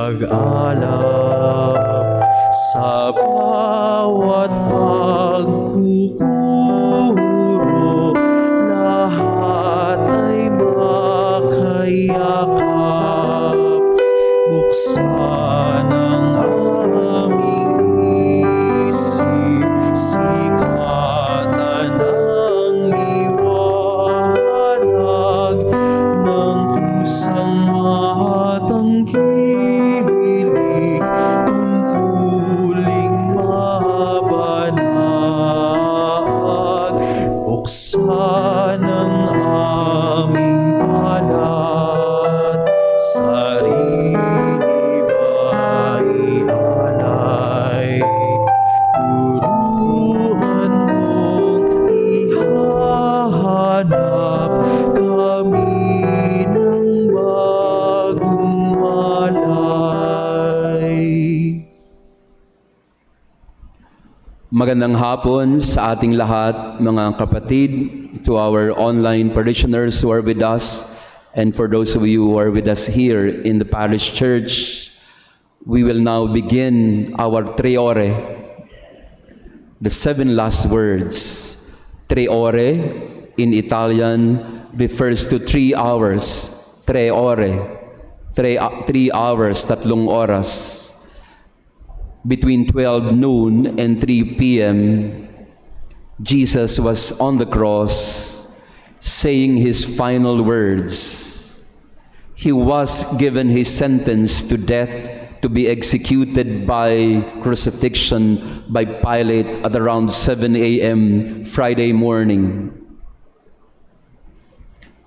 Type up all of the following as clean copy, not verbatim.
pag-alab sa bawat pagkukuro, lahat ay makayakap. Buksan ang aming isip, sikatan ang liwanag ng kusang matangkilik, tungkuling mabanag. Buksan ang aming palat, sarili ba'y alay? Turuan mong ihahanap kami ng bagong malay. Magandang hapon sa ating lahat, mga kapatid, to our online parishioners who are with us, and for those of you who are with us here in the Parish Church. We will now begin our Triore, the 7 last words. Triore in Italian refers to 3 hours. Triore, 3 hours, 3 oras. Between 12 noon and 3 p.m., Jesus was on the cross saying his final words. He was given his sentence to death to be executed by crucifixion by Pilate at around 7 a.m. Friday morning.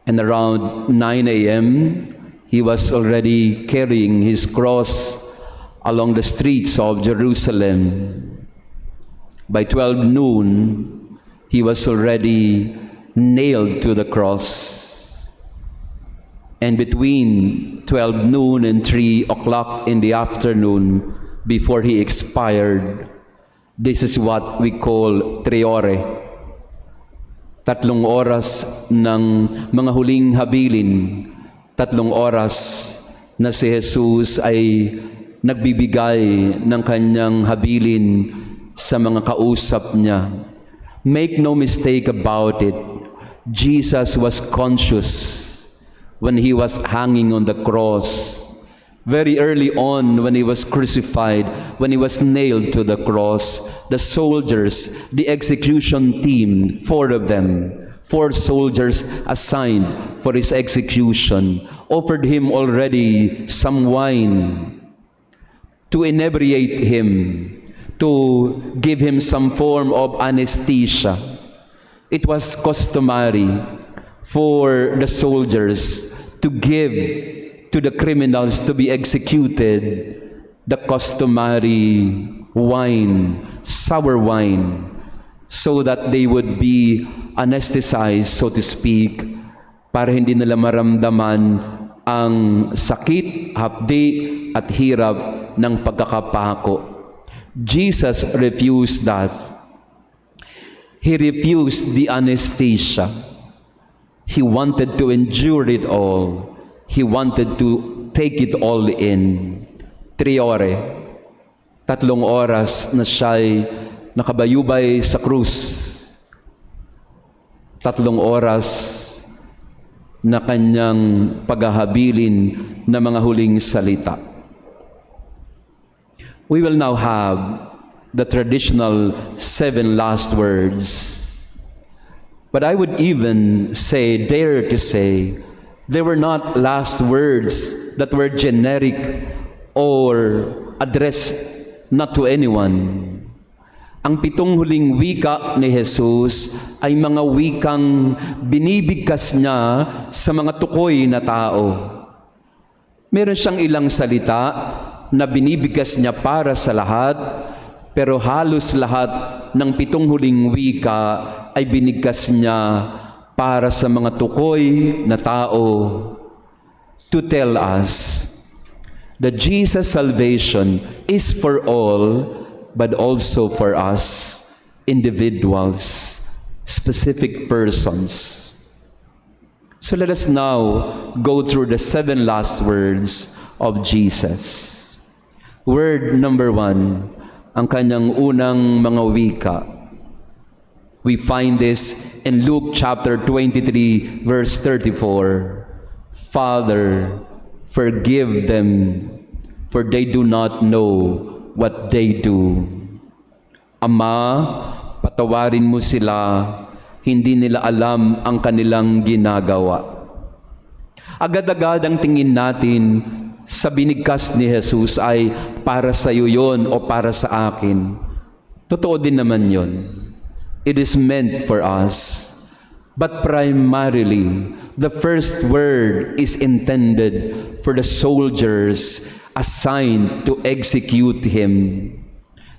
And around 9 a.m., he was already carrying his cross along the streets of Jerusalem. By 12 noon, he was already nailed to the cross. And between 12 noon and 3 o'clock in the afternoon, before he expired, this is what we call Triore. 3 oras ng mga huling habilin, 3 oras na si Jesus ay nagbibigay ng kanyang habilin sa mga kausap niya. Make no mistake about it, Jesus was conscious when he was hanging on the cross. Very early on, when he was crucified, when he was nailed to the cross, the soldiers, the execution team, 4 of them, 4 soldiers assigned for his execution, offered him already some wine to inebriate him, to give him some form of anesthesia. It was customary for the soldiers to give to the criminals to be executed the customary wine, sour wine, so that they would be anesthetized, so to speak, para hindi nila maramdaman ang sakit, hapdi at hirap ng pagkakapako. Jesus refused that. He refused the anesthesia. He wanted to endure it all. He wanted to take it all in. Triore, 3 oras na siya'y nakabayubay sa krus. 3 oras na kanyang paghahabilin na mga huling salita. We will now have the traditional 7 last words. But I would even say, dare to say, they were not last words that were generic or addressed not to anyone. Ang 7 huling wika ni Jesus ay mga wikang binibigkas niya sa mga tukoy na tao. Meron siyang ilang salita na binibigkas niya para sa lahat, pero halos lahat ng 7 huling wika ay binigkas niya para sa mga tukoy na tao, to tell us that Jesus' salvation is for all, but also for us, individuals, specific persons. So let us now go through the 7 last words of Jesus. Word number 1, ang kanyang unang mga wika. We find this in Luke chapter 23, verse 34. Father, forgive them, for they do not know what they do. Ama, patawarin mo sila, hindi nila alam ang kanilang ginagawa. Agad-agad ang tingin natin sa binigkas ni Jesus ay para sa iyo yon o para sa akin. Totoo din naman yon. It is meant for us. But primarily, the first word is intended for the soldiers assigned to execute him.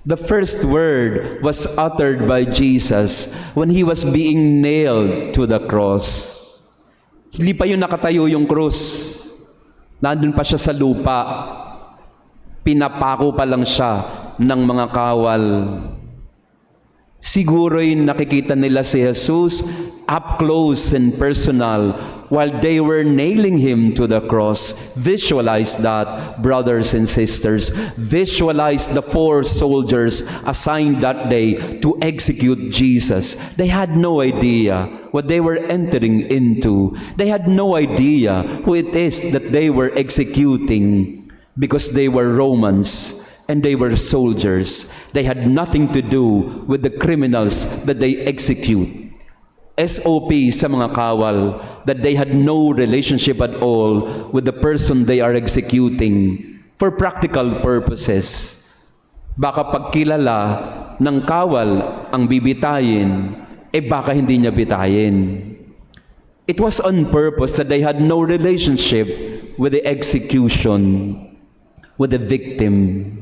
The first word was uttered by Jesus when he was being nailed to the cross. Hindi pa yun nakatayo yung krus. Nandun pa siya sa lupa. Pinapako pa lang siya ng mga kawal. Siguro'y nakikita nila si Jesus up close and personal while they were nailing him to the cross. Visualize that, brothers and sisters. Visualize the 4 soldiers assigned that day to execute Jesus. They had no idea what they were entering into. They had no idea who it is that they were executing because they were Romans and they were soldiers. They had nothing to do with the criminals that they execute. SOP sa mga kawal, that they had no relationship at all with the person they are executing for practical purposes. Baka pagkilala ng kawal ang bibitayin, baka hindi niya bitayin. It was on purpose that they had no relationship with the execution, with the victim.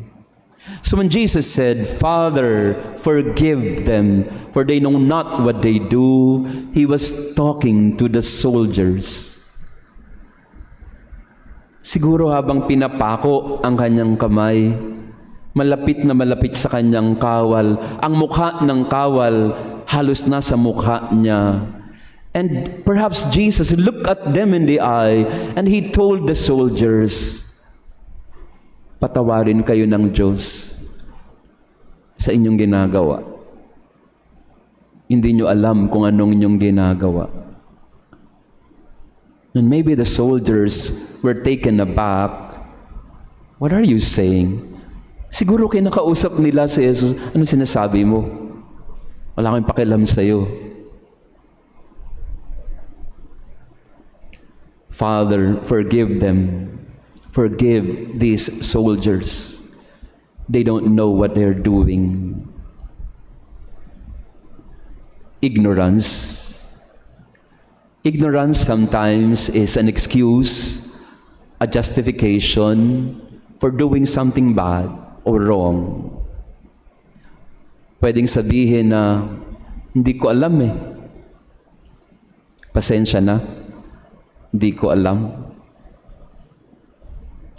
So when Jesus said, Father, forgive them, for they know not what they do, he was talking to the soldiers. Siguro habang pinapako ang kanyang kamay, malapit na malapit sa kanyang kawal, ang mukha ng kawal halos nasa mukha niya. And perhaps Jesus looked at them in the eye and he told the soldiers, patawarin kayo ng Diyos sa inyong ginagawa. Hindi nyo alam kung anong inyong ginagawa. And maybe the soldiers were taken aback. What are you saying? Siguro kinakausap nila si Jesus, ano sinasabi mo? Wala akong pakialam sa'yo. Father, forgive them. Forgive these soldiers. They don't know what they're doing. Ignorance. Ignorance sometimes is an excuse, a justification for doing something bad or wrong. Pwedeng sabihin na, hindi ko alam eh. Pasensya na. Hindi ko alam.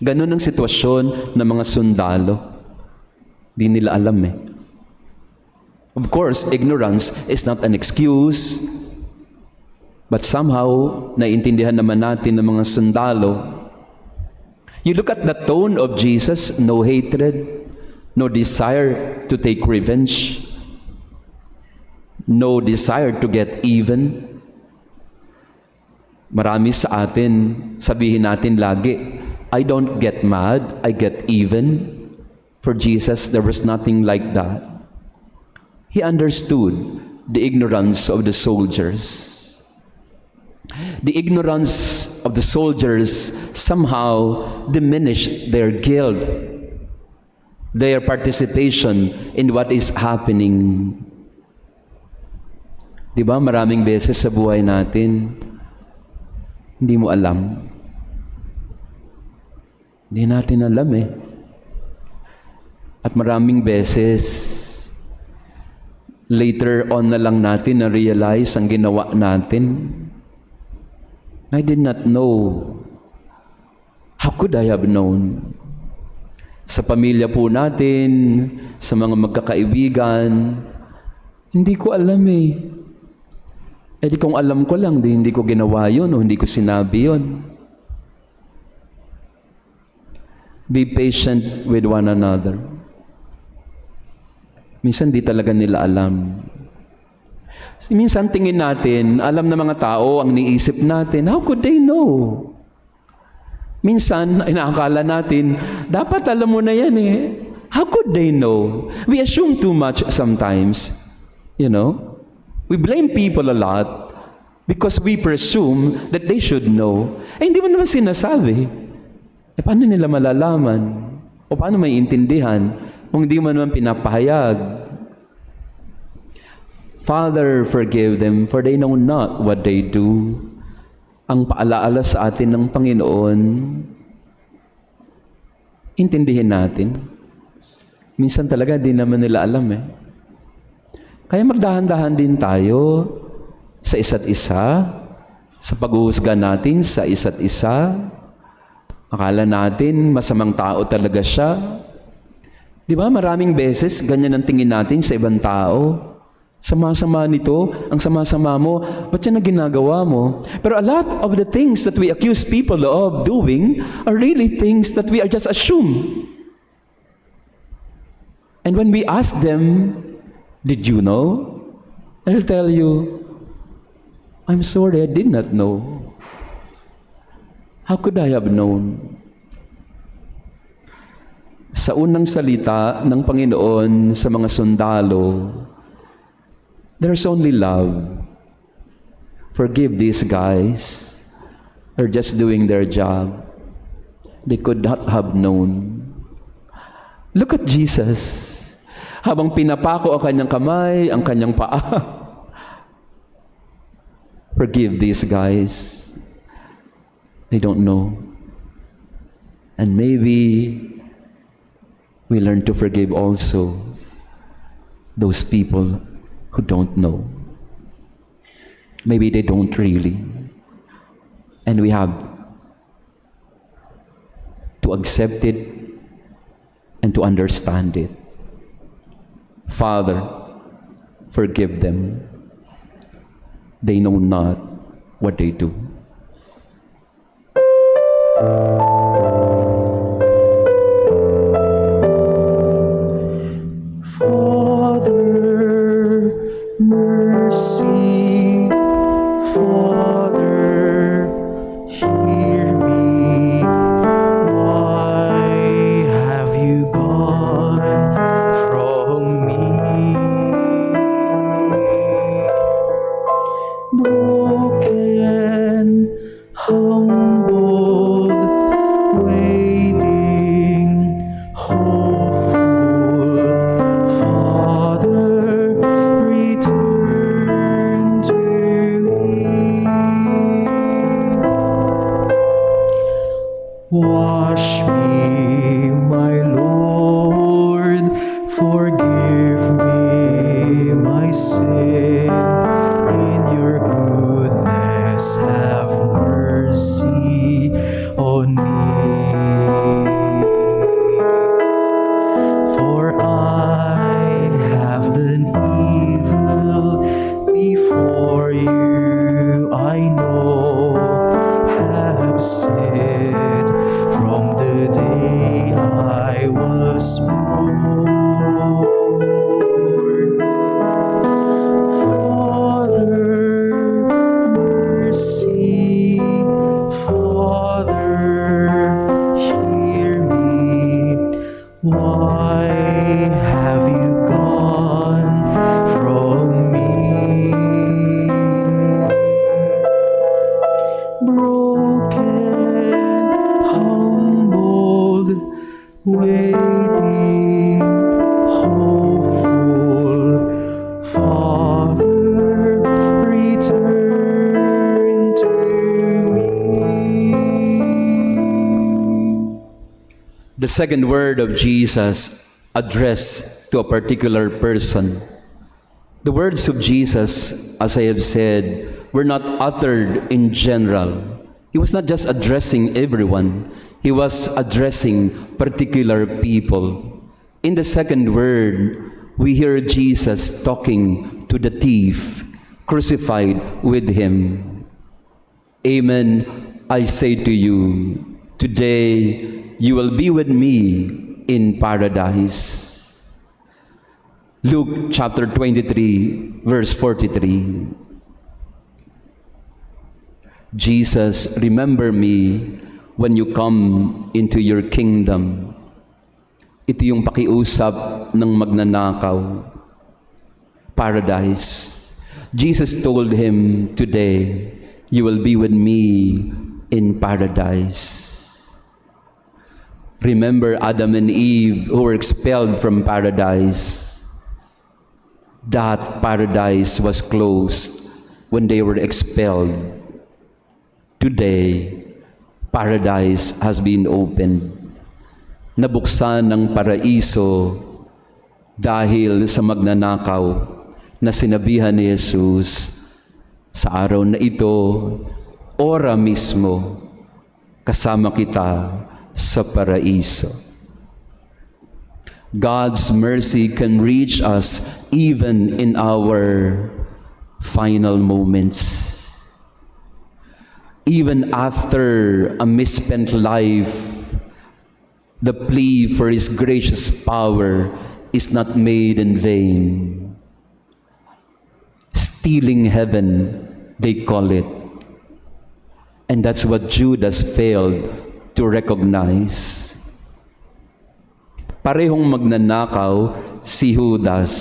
Ganun ang sitwasyon ng mga sundalo. Di nila alam eh. Of course, ignorance is not an excuse, but somehow, naiintindihan naman natin ng mga sundalo. You look at the tone of Jesus, no hatred, no desire to take revenge, no desire to get even. Marami sa atin, sabihin natin lagi, I don't get mad, I get even. For Jesus, there was nothing like that. He understood the ignorance of the soldiers. The ignorance of the soldiers somehow diminished their guilt, their participation in what is happening. Di ba, maraming beses sa buhay natin, hindi mo alam. Hindi natin alam eh. At maraming beses, later on na lang natin na-realize ang ginawa natin. I did not know. How could I have known? Sa pamilya po natin, sa mga magkakaibigan, hindi ko alam eh. Eh di kung alam ko lang, hindi ko ginawa yun o hindi ko sinabi yun. Be patient with one another. Minsan di talaga nila alam. Minsan tingin natin, alam ng mga tao ang niisip natin. How could they know? Minsan, inaakala natin, dapat alam mo na yan eh. How could they know? We assume too much sometimes. You know? We blame people a lot because we presume that they should know. Eh, hindi mo naman sinasabi. Eh, paano nila malalaman? O paano may intindihan kung hindi mo naman pinapahayag? Father, forgive them, for they know not what they do. Ang paalaala sa atin ng Panginoon, intindihin natin. Minsan talaga di naman nila alam eh. Kaya magdahan-dahan din tayo sa isa't isa, sa pag-uusga natin sa isa't isa. Akala natin masamang tao talaga siya. Di ba maraming beses ganyan ang tingin natin sa ibang tao. Sama-sama nito, ang sama-sama mo, ba't yan ang ginagawa mo? Pero a lot of the things that we accuse people of doing are really things that we are just assume. And when we ask them, did you know? They'll tell you, I'm sorry, I did not know. How could I have known? Sa unang salita ng Panginoon sa mga sundalo, there's only love. Forgive these guys. They're just doing their job. They could not have known. Look at Jesus. Habang pinapako ang kanyang kamay, ang kanyang paa. Forgive these guys. They don't know. And maybe we learn to forgive also those people who don't know. Maybe they don't really. And we have to accept it and to understand it. Father, forgive them. They know not what they do. Mercy, Father, hear me. Why have you gone from me? Broken, humbled, waiting, hopeful, Father, return to me. Wash me, my Lord, forgive me my sin. In your goodness have mercy on me. For I have done evil before you, I know, have sinned from the day I was born. Father, mercy, Father, hear me. Why have you gone from me? Broken, humbled, waiting, hopeful, Father, return to me. The second word of Jesus addressed to a particular person. The words of Jesus, as I have said, were not uttered in general. He was not just addressing everyone. He was addressing particular people. In the second word, we hear Jesus talking to the thief crucified with him. Amen, I say to you, today you will be with me in paradise. Luke chapter 23, verse 43. Jesus, remember me when you come into your kingdom. Ito yung pakiusap ng magnanakaw. Paradise. Jesus told him, today, you will be with me in paradise. Remember Adam and Eve who were expelled from paradise. That paradise was closed when they were expelled. Today, paradise has been opened. Nabuksan ng paraiso dahil sa magnanakaw na sinabihan ni Jesus sa araw na ito, ora mismo, kasama kita sa paraiso. God's mercy can reach us even in our final moments. Even after a misspent life, the plea for His gracious power is not made in vain. Stealing heaven, they call it. And that's what Judas failed to recognize. Parehong magnanakaw si Judas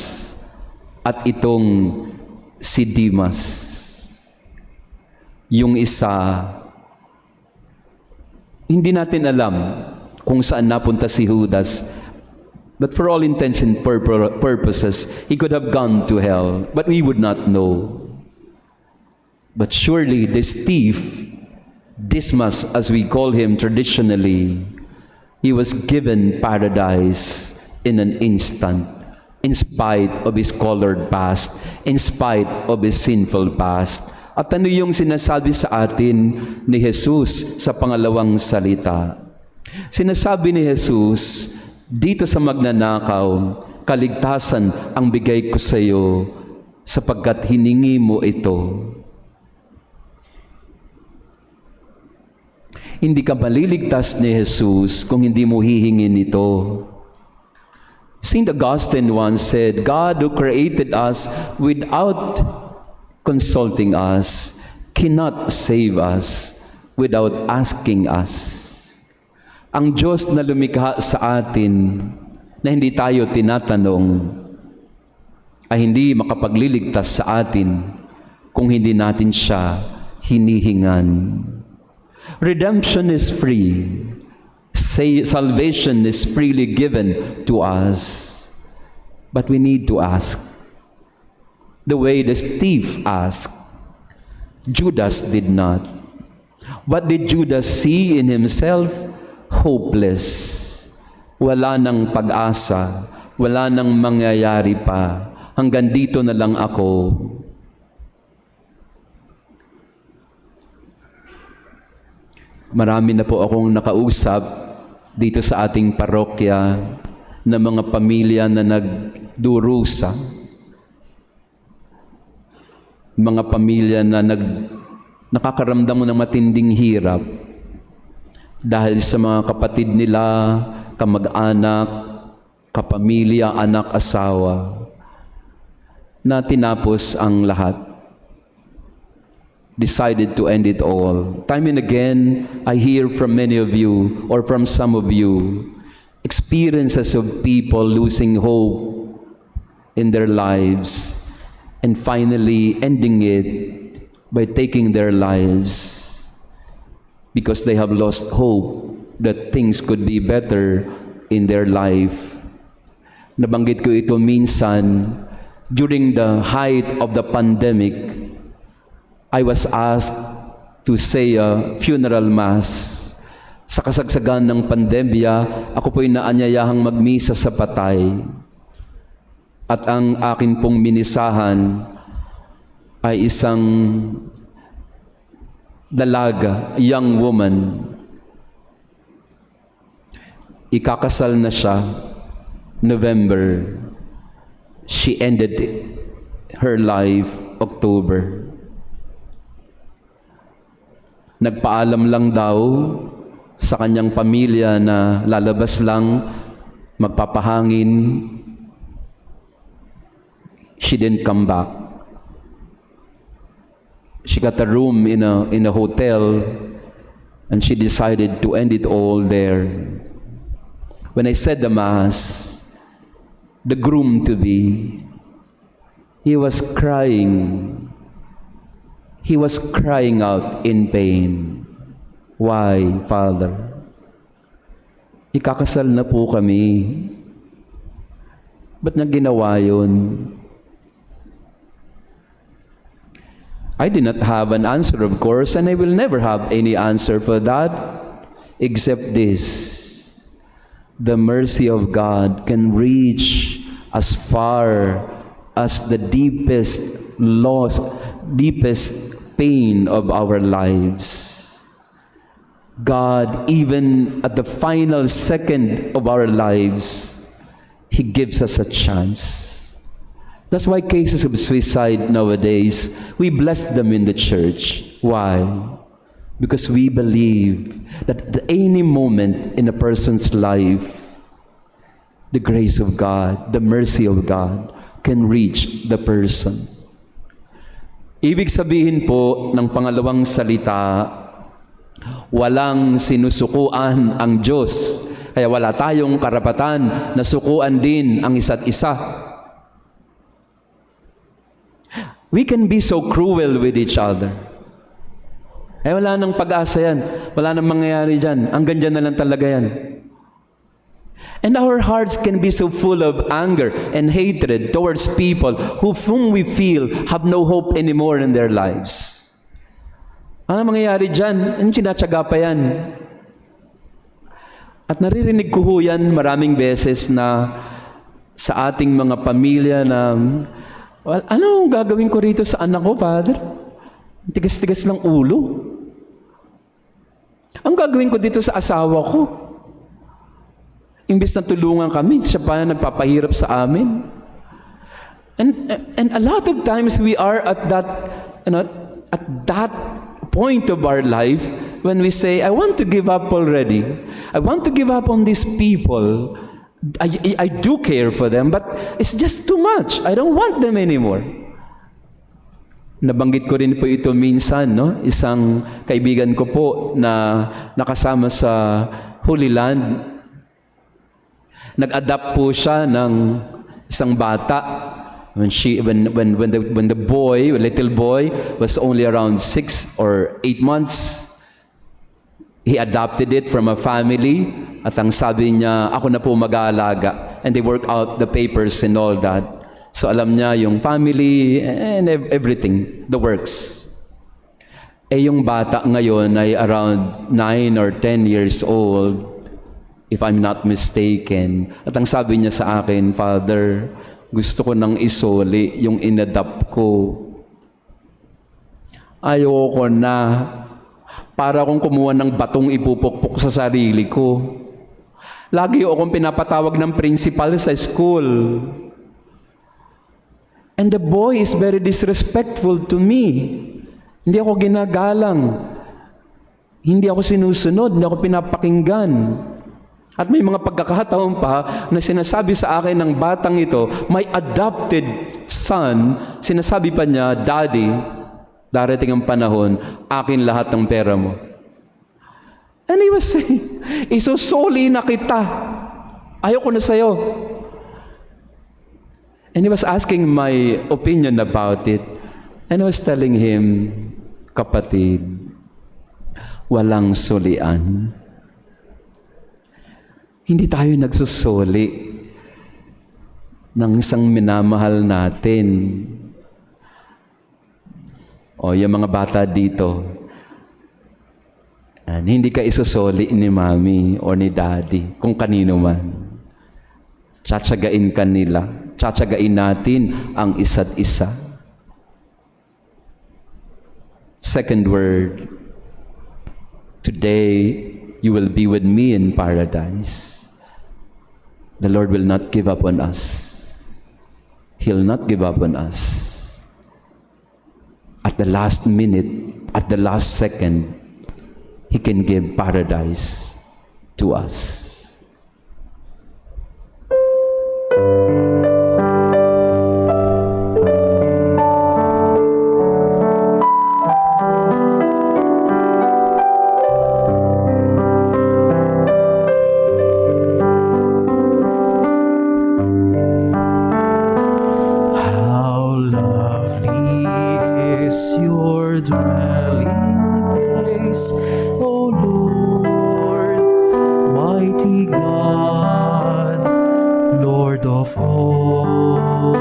at itong si Dimas. Yung isa, hindi natin alam kung saan napunta si Judas, but for all intents and purposes, he could have gone to hell, but we would not know. But surely this thief, Dismas as we call him traditionally, he was given paradise in an instant, in spite of his colored past, in spite of his sinful past. At ano yung sinasabi sa atin ni Jesus sa pangalawang salita? Sinasabi ni Jesus, dito sa magnanakaw, kaligtasan ang bigay ko sa iyo sapagkat hiningi mo ito. Hindi ka maliligtas ni Jesus kung hindi mo hihingin ito. Saint Augustine once said, God who created us without consulting us cannot save us without asking us. Ang Diyos na lumikha sa atin na hindi tayo tinatanong ay hindi makapagliligtas sa atin kung hindi natin siya hinihingan. Redemption is free. Salvation is freely given to us. But we need to ask. The way the thief asked, Judas did not. What did Judas see in himself? Hopeless. Wala nang pag-asa. Wala nang mangyayari pa. Hanggang dito na lang ako. Marami na po akong nakausap dito sa ating parokya na mga pamilya na nagdurusa. Mga pamilya na nakakaramdam ng matinding hirap dahil sa mga kapatid nila, kamag-anak, kapamilya, anak, asawa na tinapos ang lahat. Decided to end it all. Time and again, I hear from many of you or from some of you experiences of people losing hope in their lives and finally ending it by taking their lives because they have lost hope that things could be better in their life. Nabanggit ko ito minsan during the height of the pandemic. I was asked to say a funeral mass. Sa kasagsagan ng pandemya, ako po'y naanyayahang magmisa sa patay. At ang akin pong minisahan ay isang dalaga, young woman. Ikakasal na siya, November. She ended her life, October. Nagpaalam lang daw sa kanyang pamilya na lalabas lang, magpapahangin. She didn't come back. She got a room in a hotel, and she decided to end it all there. When I said the Mass, the groom-to-be, he was crying. He was crying out in pain. Why, Father? Ikakasal na po kami. Ba't niya ginawa yun? I did not have an answer, of course, and I will never have any answer for that, except this: the mercy of God can reach as far as the deepest loss, deepest pain of our lives. God, even at the final second of our lives, He gives us a chance. That's why cases of suicide nowadays, we bless them in the church. Why? Because we believe that at any moment in a person's life, the grace of God, the mercy of God can reach the person. Ibig sabihin po ng pangalawang salita, walang sinusukuan ang Diyos. Kaya wala tayong karapatan na sukuan din ang isa't isa. We can be so cruel with each other. Wala nang pag-asa yan. Wala nang mangyayari dyan. Hanggang dyan na lang talaga yan. And our hearts can be so full of anger and hatred towards people whom we feel have no hope anymore in their lives. Ano mangyayari dyan? Ang sinatsaga pa yan. At naririnig ko ho yan maraming beses na sa ating mga pamilya na, well, ano ang gagawin ko rito sa anak ko, Father? Tigas-tigas ng ulo. Ang gagawin ko dito sa asawa ko? Imbis na tulungan kami, siya pa nagpapahirap sa amin. And a lot of times we are at that, at that point of our life when we say, I want to give up already. I want to give up on these people. I do care for them, but it's just too much. I don't want them anymore. Nabanggit ko rin po ito minsan, no? Isang kaibigan ko po na nakasama sa Holy Land. Nag-adapt po siya ng isang bata. When the boy, little boy, was only around 6 or 8 months, he adopted it from a family. At ang sabi niya, ako na po mag-aalaga. And they work out the papers and all that. So alam niya yung family and everything, the works. Yung bata ngayon ay around 9 or 10 years old, if I'm not mistaken. At ang sabi niya sa akin, Father, gusto ko nang isoli yung inadapt ko. Ayoko na. Para akong kumuha ng batong ipupukpok sa sarili ko. Lagi akong pinapatawag ng principal sa school. And the boy is very disrespectful to me. Hindi ako ginagalang. Hindi ako sinusunod. Hindi ako pinapakinggan. At may mga pagkakataon pa na sinasabi sa akin ng batang ito, my adopted son, sinasabi pa niya, Daddy, darating ang panahon, akin lahat ng pera mo. And he was saying, isusuli na kita. Ayoko na sa'yo. And he was asking my opinion about it. And I was telling him, kapatid, walang sulian. Hindi tayo nagsusuli ng isang minamahal natin. O, yung mga bata dito, hindi ka isusuli ni Mami o ni Daddy, kung kanino man. Tsatsagain ka nila. Tsatsagain natin ang isa't isa. Second word, today you will be with me in paradise. The Lord will not give up on us. He'll not give up on us. At the last minute, at the last second, He can give paradise to us. How lovely is your dwelling place, O Lord, mighty God, Lord of all.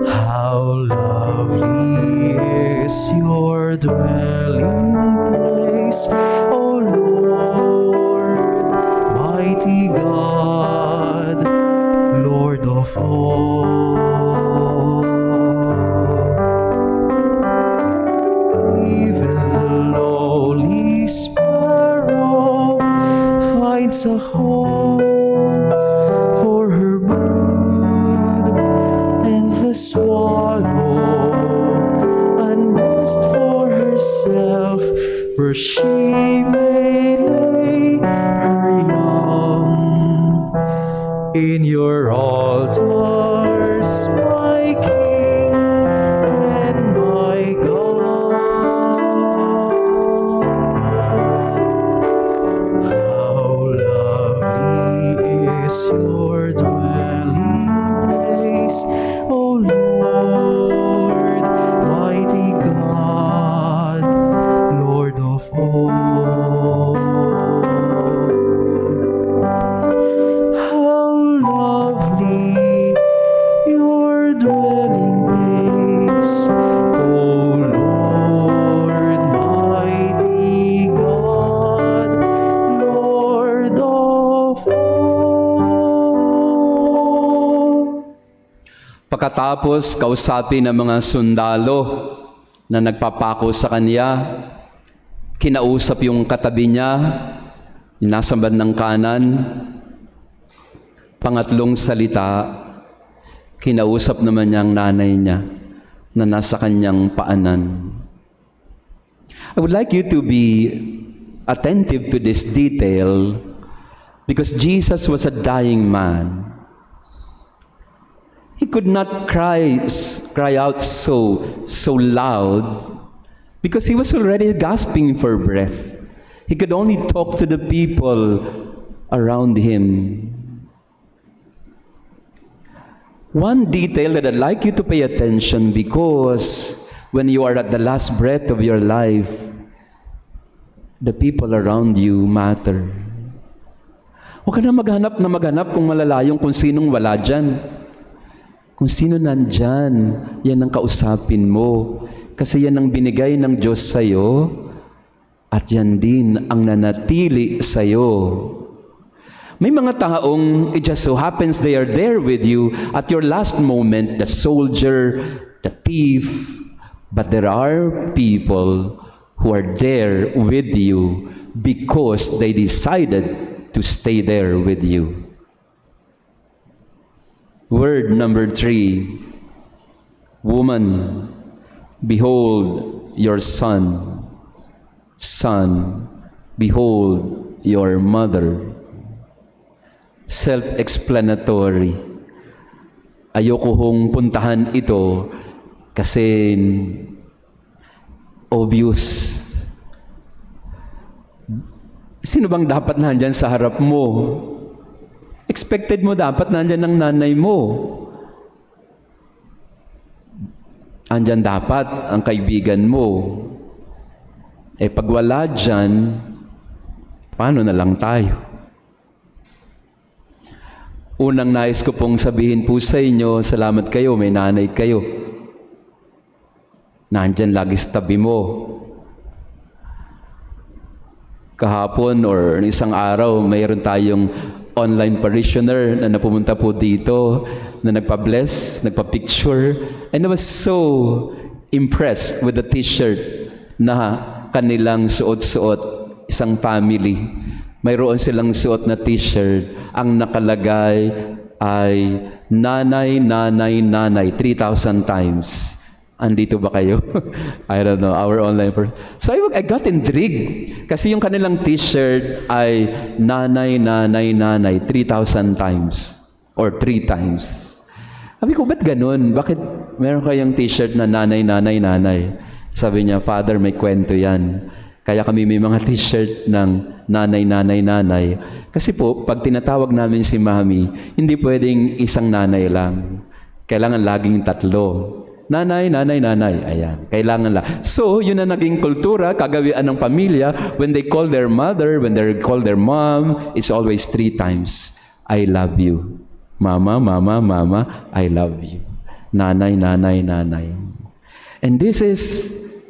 How lovely is your dwelling place, O Lord, mighty God, Lord of all. Even the lowly sparrow finds a home for her brood, and the swallow a nest for herself where she may lay her young. In your altars, my King and my God, how lovely is your dwelling place, O Lord, mighty God, Lord of all. How lovely your dwelling place, O Lord, mighty God, Lord of all. Pagkatapos kausapin ng mga sundalo na nagpapako sa kanya, kinausap yung katabi niya, yung nasa bandang kanan. Pangatlong salita, kinausap naman niya ang nanay niya na nasa kanyang paanan. I would like you to be attentive to this detail because Jesus was a dying man. He could not cry out so loud because he was already gasping for breath. He could only talk to the people around him. One detail that I'd like you to pay attention because when you are at the last breath of your life, the people around you matter. Huwag ka na maghanap kung malalayong kung sinong wala dyan. Kung sino nandyan, yan ang kausapin mo. Kasi yan ang binigay ng Diyos sa'yo at yan din ang nanatili sa'yo. May mga taong it just so happens they are there with you at your last moment, the soldier, the thief, but there are people who are there with you because they decided to stay there with you. Word number 3, woman, behold your son. Son, behold your mother. Self-explanatory. Ayoko hong puntahan ito kasi obvious. Sino bang dapat nandyan sa harap mo? Expected mo dapat nandyan ang nanay mo. Andyan dapat ang kaibigan mo. Pag wala dyan, paano na lang tayo? Unang nais ko pong sabihin po sa inyo, salamat kayo, may nanay kayo. Nandyan lagi sa tabi mo. Kahapon or isang araw, mayroon tayong online parishioner na napumunta po dito, na nagpa-bless, nagpa-picture, and I was so impressed with the t-shirt na kanilang suot-suot, isang family. Mayroon silang suot na t-shirt. Ang nakalagay ay nanay, nanay, nanay, 3,000 times. Andito ba kayo? I don't know, our online So I got intrigued. Kasi yung kanilang t-shirt ay nanay, nanay, nanay, 3,000 times. Or 3 times. Sabi ko, ba't ganun? Bakit meron kayong t-shirt na nanay, nanay, nanay? Sabi niya, Father, may kwento yan. Kaya kami may mga t-shirt ng nanay, nanay, nanay. Kasi po, pag tinatawag namin si Mami, hindi pwedeng isang nanay lang. Kailangan laging 3. Nanay, nanay, nanay. Ayan, kailangan lang. So, yun na naging kultura, kagawian ng pamilya. When they call their mother, when they call their mom, it's always 3 times. I love you. Mama, mama, mama, I love you. Nanay, nanay, nanay. And this is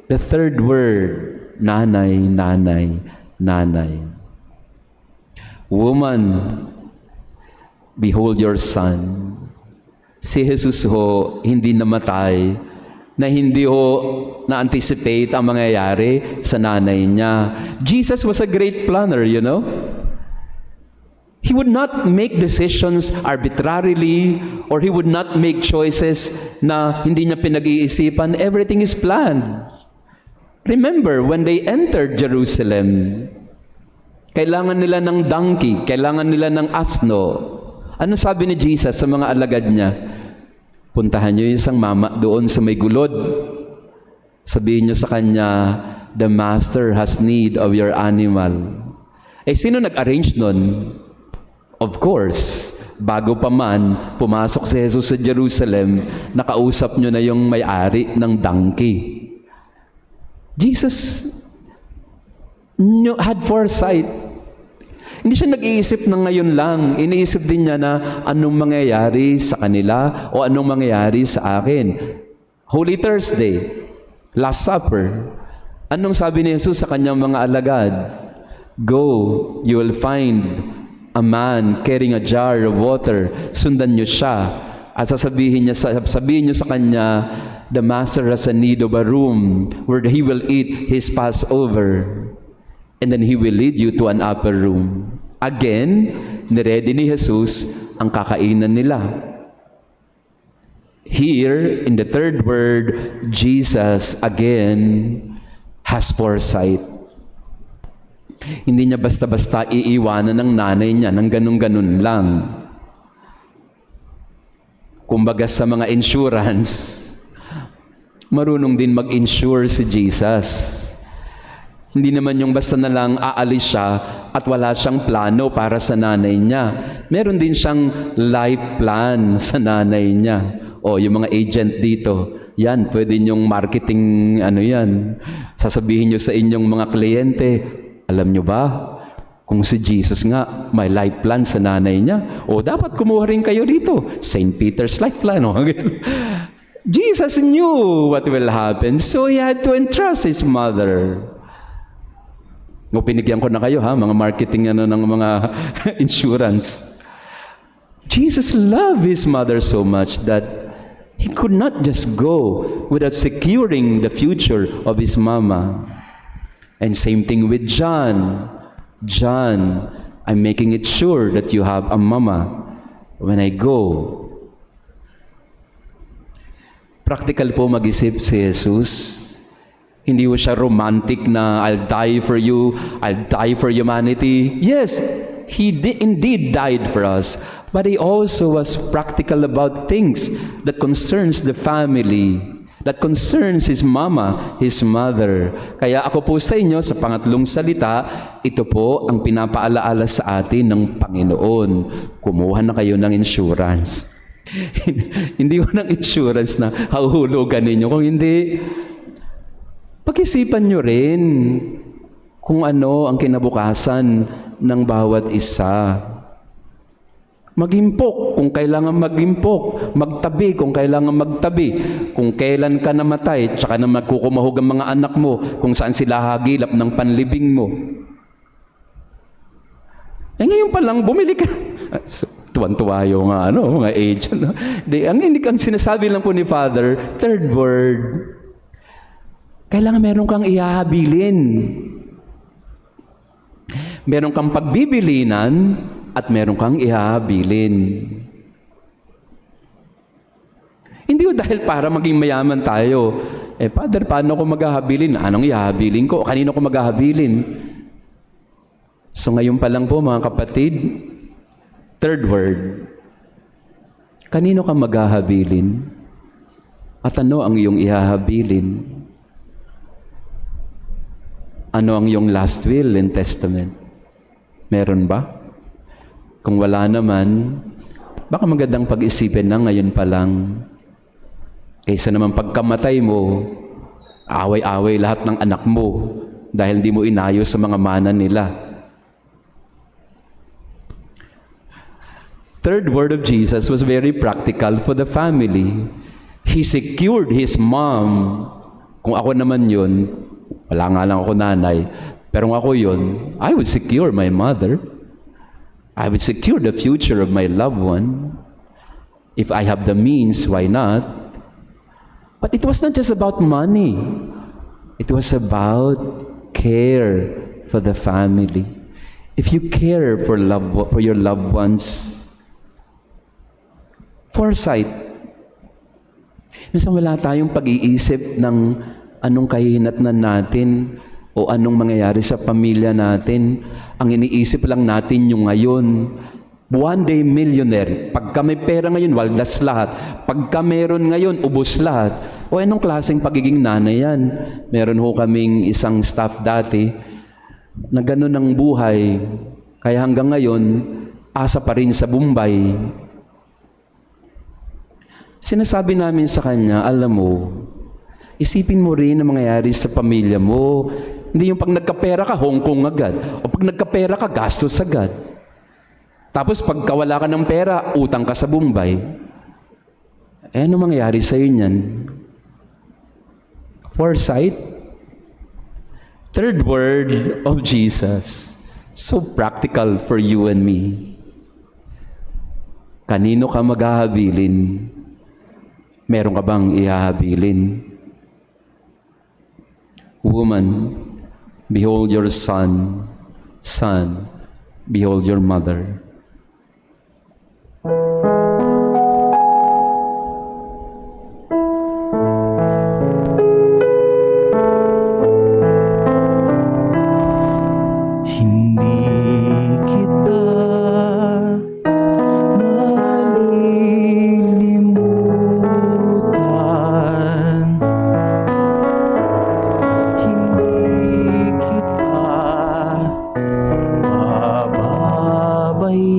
the 3rd word. Nanay, nanay, nanay. Woman, behold your son. Si Jesus ho, hindi namatay, na hindi ho na-anticipate ang mangyayari sa nanay niya. Jesus was a great planner, you know. He would not make decisions arbitrarily, or he would not make choices na hindi niya pinag-iisipan. Everything is planned. Remember, when they entered Jerusalem, kailangan nila ng donkey, kailangan nila ng asno. Ano sabi ni Jesus sa mga alagad niya? Puntahan niyo yung isang mama doon sa may gulod. Sabihin niyo sa kanya, the master has need of your animal. Eh, sino nag-arrange nun? Of course, bago pa man pumasok si Jesus sa Jerusalem, nakausap niyo na yung may-ari ng donkey. Jesus had foresight. Hindi siya nag-iisip na ngayon lang. Iniisip din niya na anong mangyayari sa kanila o anong mangyayari sa akin. Holy Thursday, Last Supper. Anong sabi ni Jesus sa kanyang mga alagad? Go, you will find a man carrying a jar of water. Sundan niyo siya. At sabihin niyo sa kanya, the master has a need of a room where he will eat his Passover. And then he will lead you to an upper room. Again, niready ni Jesus ang kakainan nila. Here, in the 3rd word, Jesus again has foresight. Hindi niya basta-basta iiwanan ng nanay niya ng ganun-ganun lang. Kumbaga sa mga insurance, marunong din mag-insure si Jesus. Hindi naman yung basta na lang aalis siya at wala siyang plano para sa nanay niya. Meron din siyang life plan sa nanay niya. O, yung mga agent dito, yan, pwede niyong marketing, yan. Sasabihin niyo sa inyong mga kliyente, alam niyo ba, kung si Jesus nga, may life plan sa nanay niya, o dapat kumuha rin kayo dito, St. Peter's life plan. O. Jesus knew what will happen, so he had to entrust his mother. O, pinigyan ko na kayo, mga marketing ng mga insurance. Jesus loved his mother so much that he could not just go without securing the future of his mama. And same thing with John. John, I'm making it sure that you have a mama when I go. Practical po mag-isip si Jesus. Hindi ko siya romantic na I'll die for you, I'll die for humanity. Yes, he indeed died for us, but he also was practical about things that concerns the family, that concerns his mama, his mother. Kaya ako po sa inyo, sa pangatlong salita, ito po ang pinapaalaala sa atin ng Panginoon. Kumuha na kayo ng insurance. Hindi ko ng insurance na hauhulugan ninyo. Kung hindi, pag-isipan nyo rin kung ano ang kinabukasan ng bawat isa. Mag-impok kung kailangan mag-impok. Magtabi kung kailangan magtabi. Kung kailan ka namatay, tsaka na magkukumahog ang mga anak mo, kung saan sila hagilap ng panlibing mo. Eh ngayon pa lang, bumili ka. Tuwan-tuwa yung mga agent. Ang sinasabi lang po ni Father, 3rd word, kailangan meron kang ihahabilin. Meron kang pagbibilinan at meron kang ihahabilin. Hindi ko mo dahil para maging mayaman tayo. Father, paano ko maghahabilin? Anong ihahabilin ko? Kanino ko maghahabilin? So ngayon pa lang po mga kapatid, third word, kanino ka maghahabilin? At ano ang iyong ihahabilin? Ano ang iyong last will and testament? Meron ba? Kung wala naman, baka magandang pag-isipin na ngayon pa lang. Kaysa naman pagkamatay mo, away-away lahat ng anak mo dahil hindi mo inayos sa mga mana nila. Third word of Jesus was very practical for the family. He secured his mom. Kung ako naman yun, wala nga lang ako nanay, pero kung ako yun, I would secure my mother. I would secure the future of my loved one. If I have the means, why not? But it was not just about money. It was about care for the family. If you care for your loved ones, foresight. Minsan wala tayong pag-iisip ng anong kahihinatnan natin o anong mangyayari sa pamilya natin. Ang iniisip lang natin yung ngayon. One day millionaire. Pagka may pera ngayon, waldas lahat. Pagka meron ngayon, ubos lahat. O anong klaseng pagiging nanay yan? Meron ho kaming isang staff dati na gano'n ang buhay. Kaya hanggang ngayon, asa pa rin sa Bombay. Sinasabi namin sa kanya, alam mo, isipin mo rin ang mangyayari sa pamilya mo. Hindi yung pag nagkapera ka, Hong Kong agad. O pag nagkapera ka, gastos agad. Tapos pagka wala ka ng pera, utang ka sa Bombay. Ano mangyayari sa'yo niyan? Foresight. Third word of Jesus. So practical for you and me. Kanino ka maghahabilin? Meron ka bang ihahabilin? Woman, behold your son. Son, behold your mother. Hindi kita malilimutan. Hindi kita bababayaan.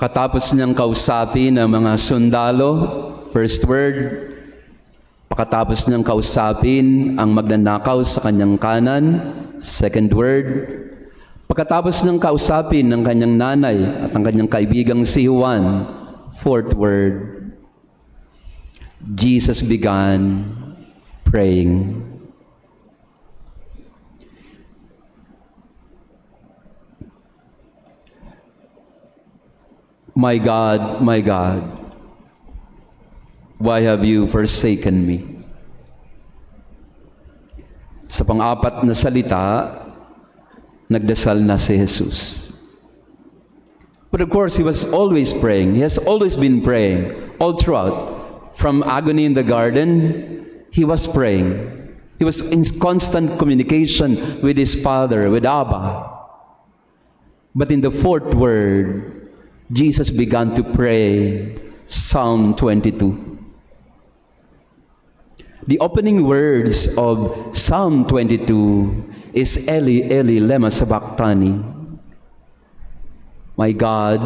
Pagkatapos niyang kausapin ang mga sundalo, first word. Pagkatapos niyang kausapin ang magnanakaw sa kanyang kanan, second word. Pagkatapos niyang kausapin ang kanyang nanay at ang kanyang kaibigang si Juan, fourth word. Jesus began praying. My God, why have you forsaken me? Sa pang-apat na salita, nagdasal na si Jesus. But of course, he was always praying. He has always been praying all throughout. From agony in the garden, he was praying. He was in constant communication with his Father, with Abba. But in the fourth word, Jesus began to pray Psalm 22. The opening words of Psalm 22 is Eli, Eli, lema sabachthani. My God,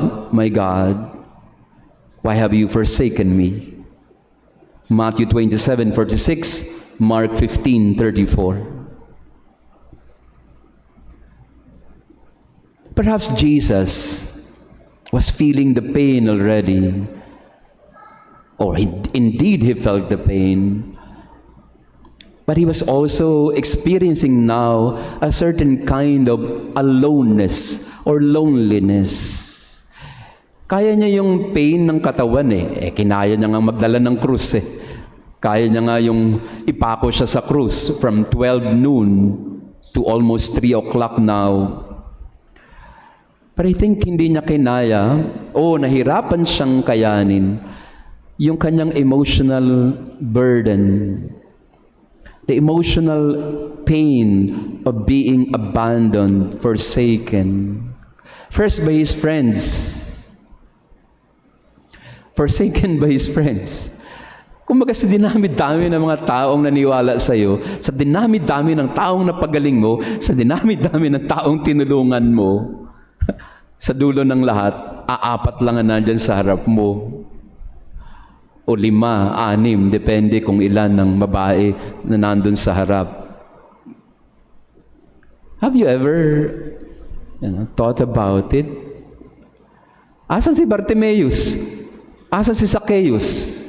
why have you forsaken me? Matthew 27:46, Mark 15:34. Perhaps Jesus was feeling the pain already, or indeed he felt the pain, but he was also experiencing now a certain kind of aloneness or loneliness. Kaya niya yung pain ng katawan kinaya niya nga magdala ng krus Kaya niya nga yung ipako siya sa krus from 12 noon to almost 3 o'clock now. But I think hindi niya kinaya, nahirapan siyang kayanin yung kanyang emotional burden, the emotional pain of being abandoned, forsaken. First by his friends. Forsaken by his friends. Kumbaga sa dinami-dami ng mga taong naniwala sa iyo, sa dinami-dami ng taong napagaling mo, sa dinami-dami ng taong tinulungan mo, sa dulo ng lahat, apat lang ang nandyan sa harap mo. O 5, 6, depende kung ilan ng babae na nandun sa harap. Have you ever thought about it? Asan si Bartimeus? Asan si Zacchaeus?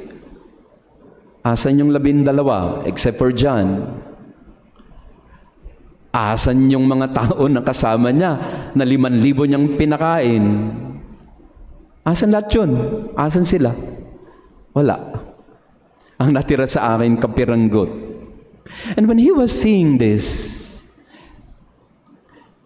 Asan yung 12, except for John? Asan yung mga tao na kasama niya na 5,000 niyang pinakain? Asan lahat yun? Asan sila? Wala. Ang natira sa akin, kapiranggot. And when he was seeing this,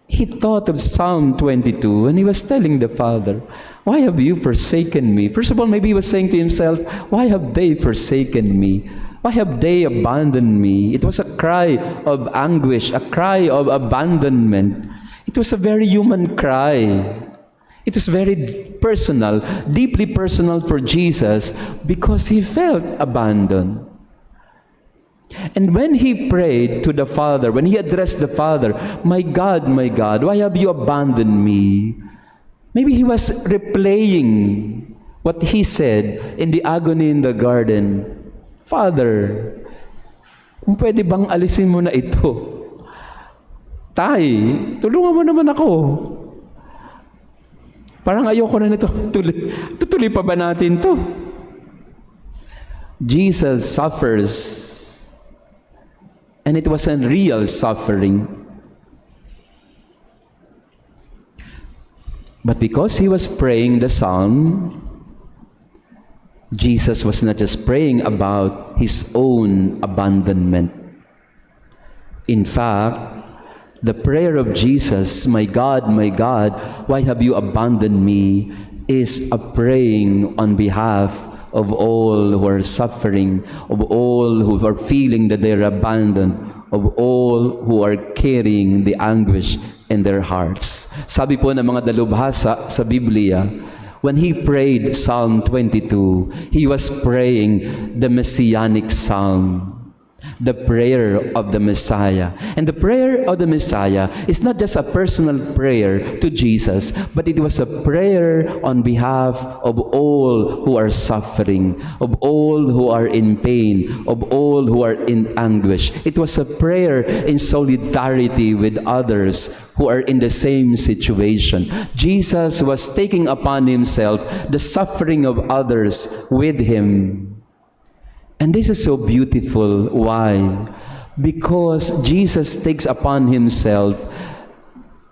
he thought of Psalm 22 and he was telling the Father, why have you forsaken me? First of all, maybe he was saying to himself, why have they forsaken me? Why have they abandoned me? It was a cry of anguish, a cry of abandonment. It was a very human cry. It was very personal, deeply personal for Jesus because he felt abandoned. And when he prayed to the Father, when he addressed the Father, my God, why have you abandoned me? Maybe he was replaying what he said in the agony in the garden. Father, kung pwede bang alisin mo na ito? Tay, tulungan mo naman ako. Parang ayoko na nito. Tutuloy pa ba natin to? Jesus suffers. And it was a real suffering. But because he was praying the psalm, Jesus was not just praying about his own abandonment. In fact, the prayer of Jesus, my God, why have you abandoned me, is a praying on behalf of all who are suffering, of all who are feeling that they are abandoned, of all who are carrying the anguish in their hearts. Sabi po ng mga dalubhasa sa Biblia, when he prayed Psalm 22, he was praying the Messianic Psalm. the prayer of the Messiah. And the prayer of the Messiah is not just a personal prayer to Jesus, but it was a prayer on behalf of all who are suffering, of all who are in pain, of all who are in anguish. It was a prayer in solidarity with others who are in the same situation. Jesus was taking upon himself the suffering of others with him. And this is so beautiful. Why? Because Jesus takes upon himself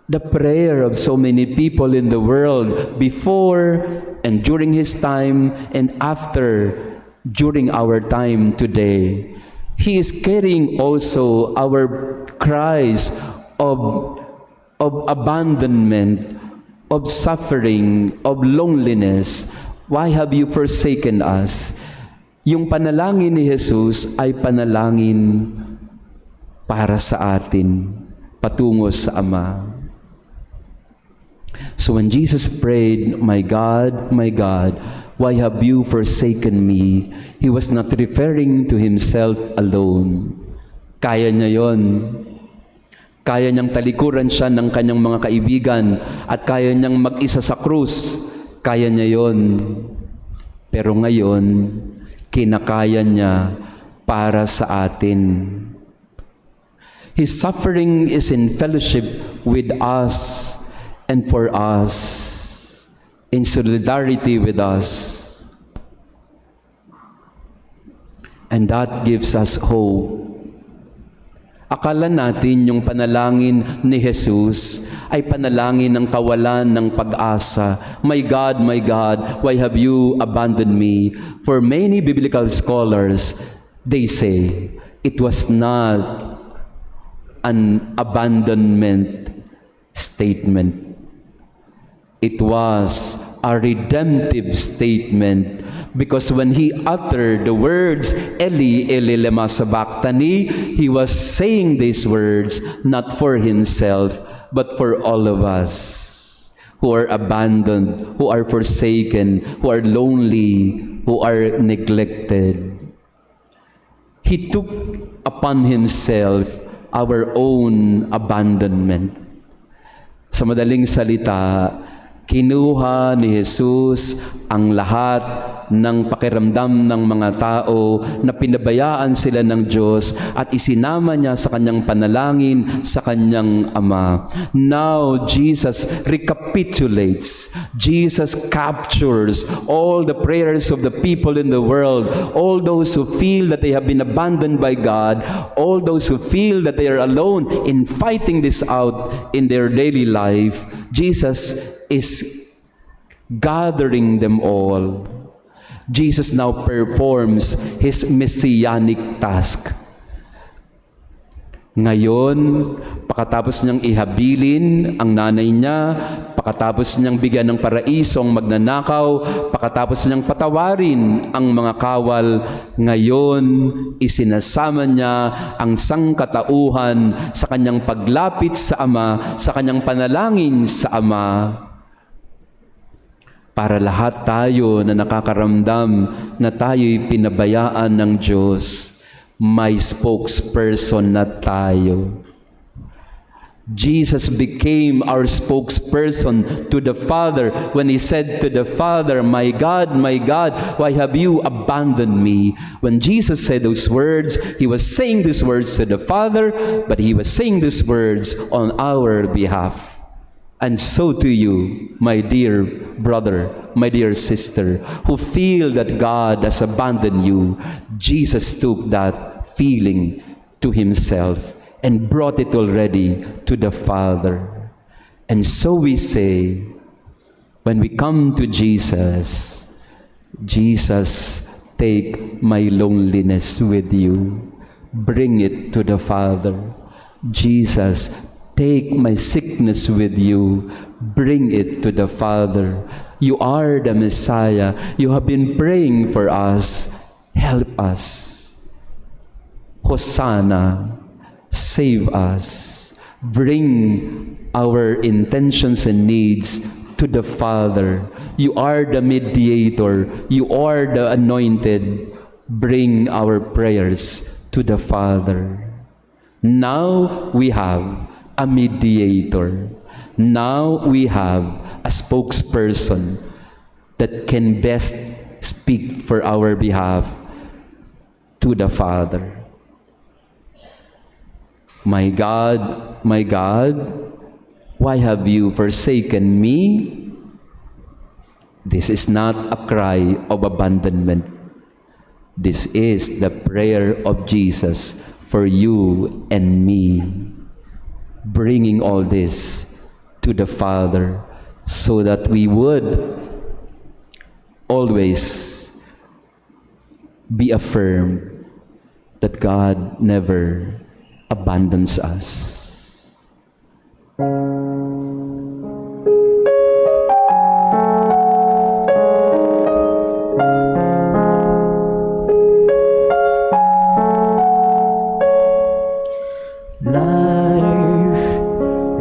the prayer of so many people in the world before and during his time and after, during our time today. He is carrying also our cries of abandonment, of suffering, of loneliness. Why have you forsaken us? Yung panalangin ni Jesus ay panalangin para sa atin, patungo sa Ama. So when Jesus prayed, my God, why have you forsaken me? He was not referring to himself alone. Kaya niya yon. Kaya niyang talikuran siya ng kanyang mga kaibigan at kaya niyang mag-isa sa krus. Kaya niya yon. Pero ngayon, kinakaya niya para sa atin. His suffering is in fellowship with us and for us, in solidarity with us. And that gives us hope. Akala natin yung panalangin ni Jesus ay panalangin ng kawalan ng pag-asa. My God, why have you abandoned me? For many biblical scholars, they say it was not an abandonment statement. It was a redemptive statement, because when he uttered the words, Eli, Eli, lema sabachthani, he was saying these words not for himself, but for all of us who are abandoned, who are forsaken, who are lonely, who are neglected. He took upon himself our own abandonment. Sa madaling salita, kinuha ni Jesus ang lahat ng pakiramdam ng mga tao na pinabayaan sila ng Diyos at isinama niya sa kanyang panalangin sa kanyang Ama. Now, Jesus recapitulates, Jesus captures all the prayers of the people in the world, all those who feel that they have been abandoned by God, all those who feel that they are alone in fighting this out in their daily life. Jesus is gathering them all. Jesus now performs his messianic task. Ngayon, pakatapos niyang ihabilin ang nanay niya, pakatapos niyang bigyan ng paraisong magnanakaw, pakatapos niyang patawarin ang mga kawal, ngayon isinasama niya ang sangkatauhan sa kanyang paglapit sa Ama, sa kanyang panalangin sa Ama, para lahat tayo na nakakaramdam na tayo'y pinabayaan ng Diyos, may spokesperson na tayo. Jesus became our spokesperson to the Father when he said to the Father, my God, why have you abandoned me? When Jesus said those words, he was saying these words to the Father, but he was saying these words on our behalf. And so to you, my dear brother, my dear sister, who feel that God has abandoned you, Jesus took that feeling to himself and brought it already to the Father. And so we say, when we come to Jesus, Jesus, take my loneliness with you. Bring it to the Father. Jesus, take my sickness with you. Bring it to the Father. You are the Messiah. You have been praying for us. Help us. Hosanna, save us. Bring our intentions and needs to the Father. You are the mediator. You are the anointed. Bring our prayers to the Father. Now we have a mediator. Now we have a spokesperson that can best speak for our behalf to the Father. My God, why have you forsaken me? This is not a cry of abandonment. This is the prayer of Jesus for you and me, bringing all this to the Father so that we would always be affirmed that God never abandons us. Life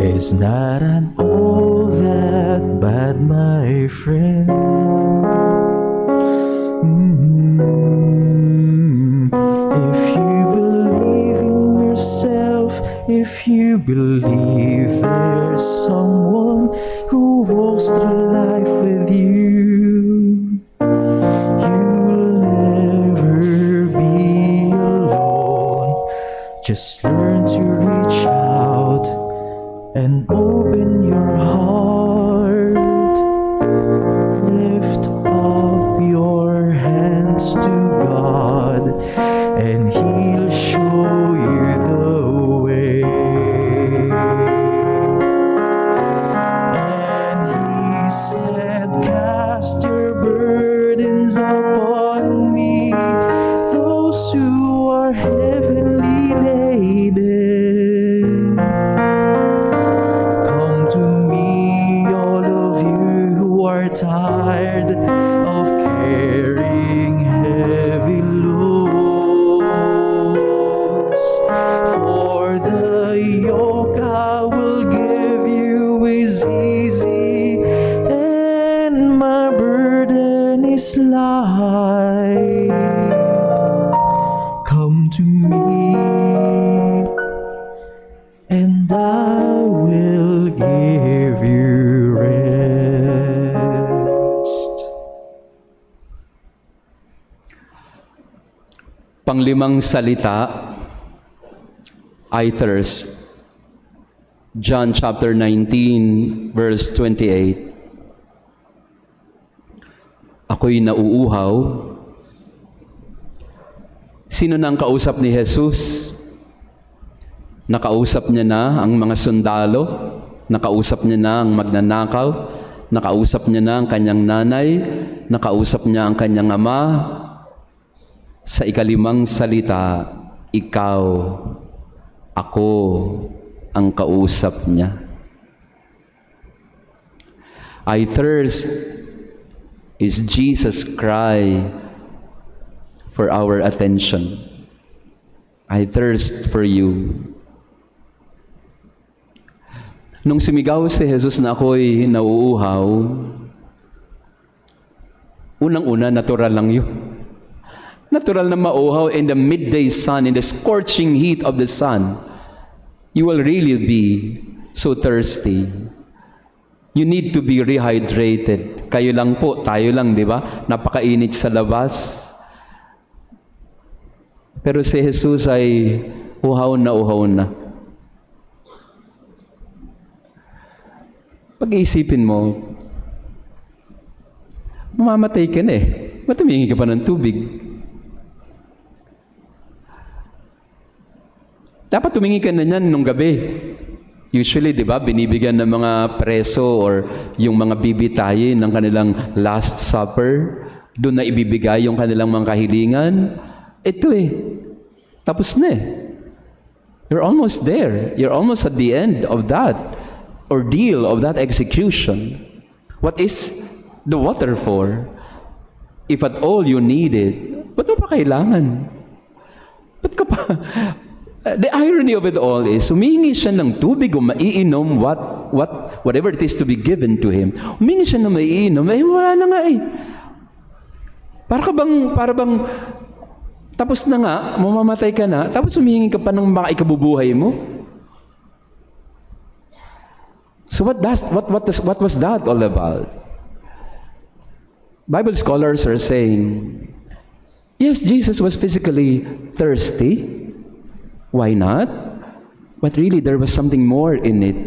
is not an all that bad, my friend. If you believe in yourself, if you believe there's someone who walks through life with you, you'll never be alone. Just learn to reach out and open your heart. Lift up your hands to God, and He'll show you the way. And He said, cast your burdens upon me, those who are heavily laden. Come to me, all of you who are tired of carrying heavy loads. For the yoke I will give you is easy, and my burden is light. Come to me, and I will give you rest. Panglimang salita, I thirst. John chapter 19, verse 28. Ako'y nauuhaw. Sino nang kausap ni Jesus? Nakausap niya na ang mga sundalo, nakausap niya na ang magnanakaw, nakausap niya na ang kanyang nanay, nakausap niya ang kanyang ama. Sa ikalimang salita, ikaw, ako ang kausap niya. I thirst is Jesus' cry for our attention. I thirst for you. Nung sumigaw si Jesus na ako'y nauuhaw, unang-una, natural lang yun. Natural na mauhaw in the midday sun, in the scorching heat of the sun. You will really be so thirsty. You need to be rehydrated. Kayo lang po, tayo lang, di ba? Napakainit sa labas. Pero si Jesus ay uhaw na uhaw na. Pag-iisipin mo, mamamatay ka na eh. Ba't humingi ka pa ng tubig? Dapat humingi ka na niyan nung gabi. Usually, di ba, binibigyan ng mga preso or yung mga bibitayin ng kanilang last supper. Doon na ibibigay yung kanilang mga kahilingan. Ito eh, tapos na eh. You're almost there. You're almost at the end of that ordeal, of that execution. What is the water for? If at all you need it, ba't mo pa kailangan? Ba't ka pa? The irony of it all is, humingi siya ng tubig o maiinom, whatever it is to be given to him. Humingi siya ng maiinom, wala na nga eh. Para bang Tapos na nga, mamamatay ka na, tapos humihingi ka pa ng mga ikabubuhay mo. So what was that all about? Bible scholars are saying, yes, Jesus was physically thirsty. Why not? But really, there was something more in it.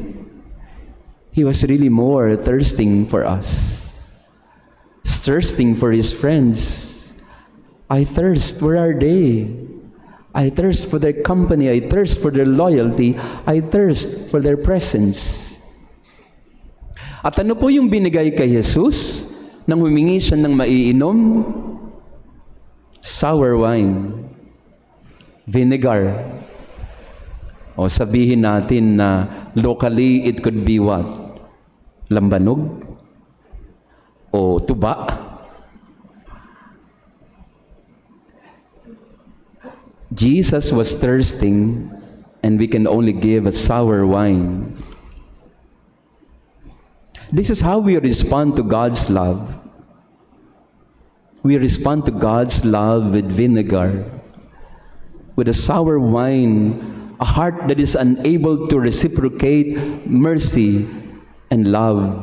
He was really more thirsting for us. Thirsting for his friends. I thirst, where are they? I thirst for their company. I thirst for their loyalty. I thirst for their presence. At ano po yung binigay kay Jesus nang humingi siya ng maiinom? Sour wine. Vinegar. O sabihin natin na locally it could be what? Lambanog? O tuba? Jesus was thirsting, and we can only give a sour wine. This is how we respond to God's love. We respond to God's love with vinegar, with a sour wine, a heart that is unable to reciprocate mercy and love.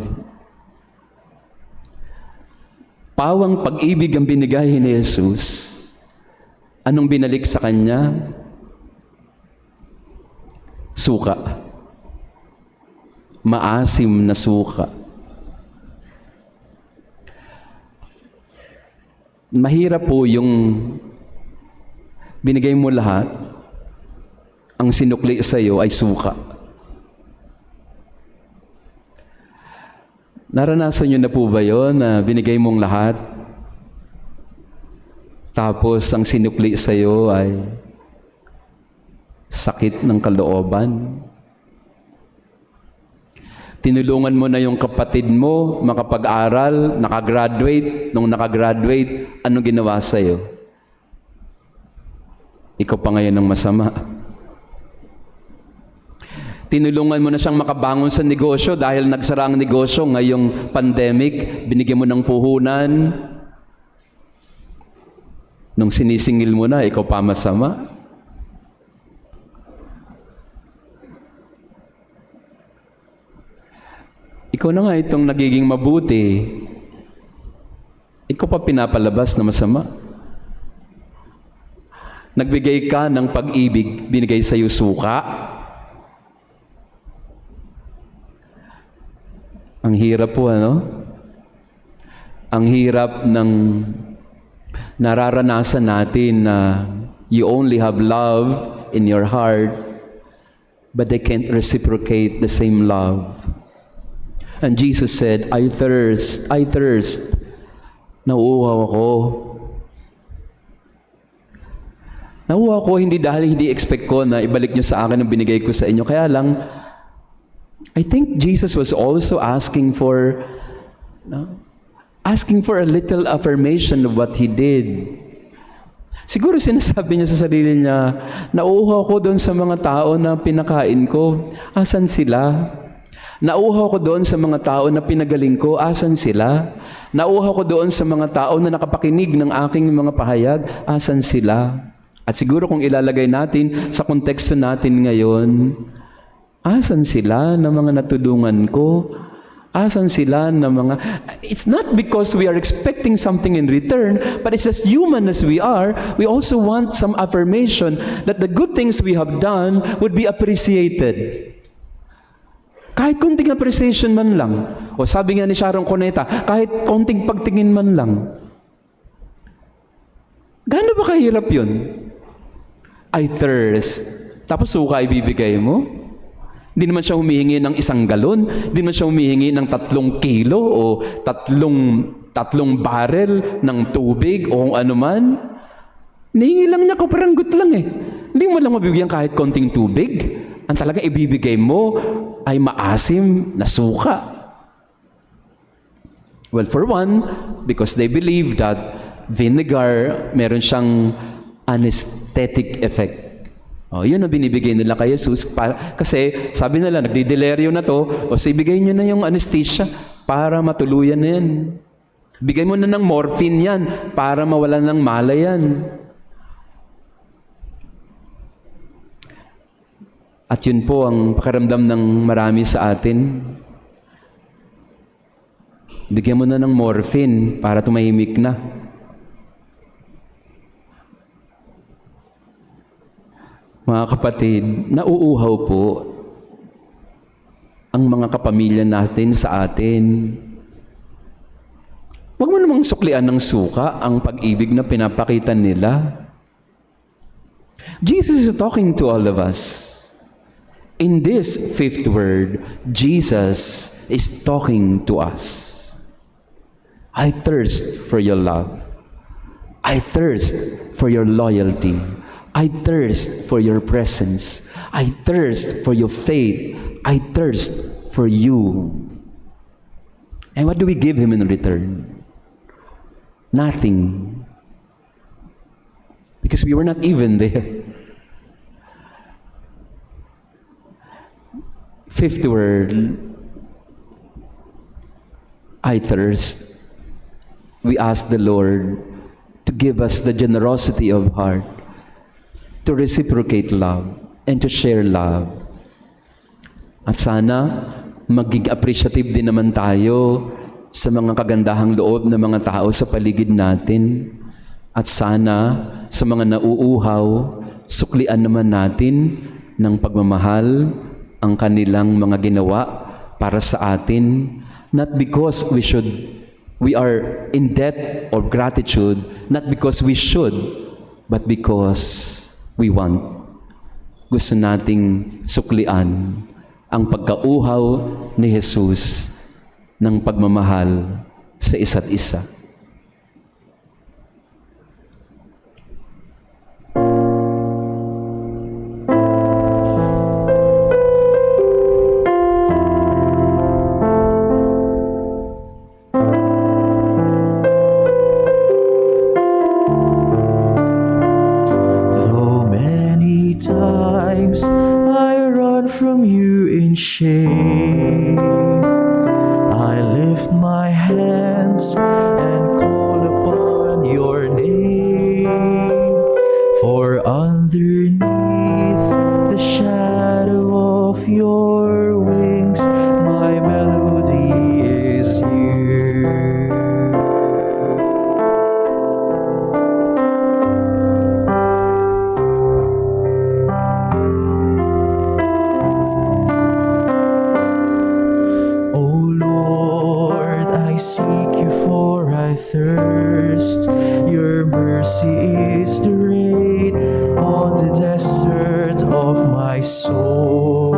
Pawang pag-ibig ang binigay ni Jesus. Anong binalik sa kanya? Suka. Maasim na suka. Mahirap po yung binigay mo lahat, ang sinukli sa iyo ay suka. Naranasan niyo na po ba yun na binigay mong lahat, tapos ang sinukli sa iyo ay sakit ng kalooban? Tinulungan mo na yung kapatid mo makapag-aral, nakagraduate. Nung nakagraduate, anong ginawa sa iyo? Ikaw pa ngayon ang masama. Tinulungan mo na siyang makabangon sa negosyo dahil nagsara ang negosyo ngayong pandemic, binigyan mo ng puhunan. Nung sinisingil mo na, ikaw pa masama. Ikaw na nga itong nagiging mabuti. Ikaw pa pinapalabas na masama. Nagbigay ka ng pag-ibig, binigay sa iyo suka. Ang hirap po, ano? Ang hirap ng nararanasan natin na you only have love in your heart, but they can't reciprocate the same love. And Jesus said, I thirst, I thirst. Nauuhaw ako. Nauuhaw ako hindi dahil hindi expect ko na ibalik niyo sa akin ang binigay ko sa inyo. Kaya lang, I think Jesus was also asking for a little affirmation of what He did. Siguro sinasabi niya sa sarili niya, nauuhaw ko doon sa mga tao na pinakain ko, asan sila? Nauuhaw ko doon sa mga tao na pinagaling ko, asan sila? Nauuhaw ko doon sa mga tao na nakapakinig ng aking mga pahayag, asan sila? At siguro kung ilalagay natin sa konteksto natin ngayon, asan sila na mga natulungan ko? Asan sila na mga... It's not because we are expecting something in return, but it's as human as we are, we also want some affirmation that the good things we have done would be appreciated. Kahit konting appreciation man lang. O sabi nga ni Sharon Cuneta, kahit konting pagtingin man lang. Gaano ba kahirap yun? I thirst. Tapos suka ibibigay mo? Hindi naman siya humihingi ng 1 galon, hindi naman siya humihingi ng 3 kilo o tatlong barrel ng tubig o kung ano man. Hinihingi lang niya, kaparanggot lang eh. Hindi mo lang mabibigyan kahit konting tubig. Ang talaga ibibigay mo ay maasim na suka. Well, for one, because they believe that vinegar, meron siyang anesthetic effect. Oh, yun ang binibigay nila kay Jesus. Kasi sabi nila, nagdideleryo na to, o so ibigay nyo na yung anesthesia para matuluyan na yan. Bigay mo na ng morphine yan para mawalan ng malay yan. At yun po ang pakiramdam ng marami sa atin. Bigyan mo na ng morphine para tumahimik na. Mga kapatid, nauuhaw po ang mga kapamilya natin sa atin. Huwag mo namang suklian ng suka ang pag-ibig na pinapakita nila. Jesus is talking to all of us. In this fifth word, Jesus is talking to us. I thirst for your love. I thirst for your loyalty. I thirst for your presence. I thirst for your faith. I thirst for you. And what do we give him in return? Nothing. Because we were not even there. Fifth word, I thirst. We ask the Lord to give us the generosity of heart, to reciprocate love, and to share love. At sana, maging appreciative din naman tayo sa mga kagandahang loob ng mga tao sa paligid natin. At sana, sa mga nauuhaw, suklian naman natin ng pagmamahal ang kanilang mga ginawa para sa atin. Not because we are in debt of gratitude, not because we should, but because we want. Gusto nating suklian ang pagkauhaw ni Jesus ng pagmamahal sa isa't isa. Times I run from you in shame, I lift my hands and call upon your name. For underneath the shadow of your wings, my melody is you. Seek you for I thirst. Your mercy is the rain on the desert of my soul.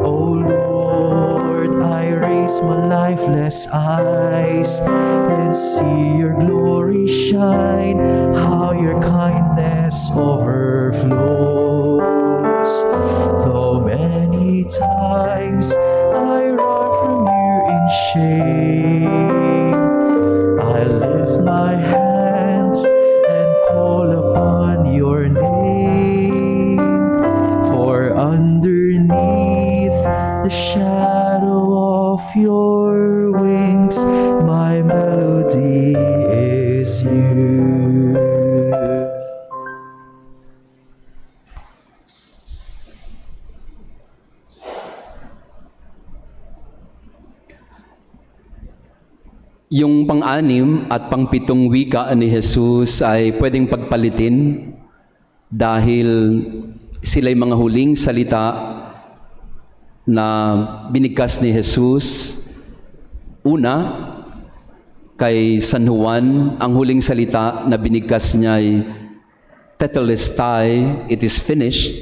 O Lord, I raise my lifeless eyes and see your glory shine, how your kindness overflows. Though many times I run from you in shame, I lift my hands and call upon your name. For underneath the shadow of your wings, my melody is you. Yung pang-anim at pang-pitong wika ni Jesus ay pwedeng pagpalitin dahil sila'y mga huling salita na binigkas ni Jesus. Una, kay San Juan, ang huling salita na binigkas niya ay Tetelestai, it is finished.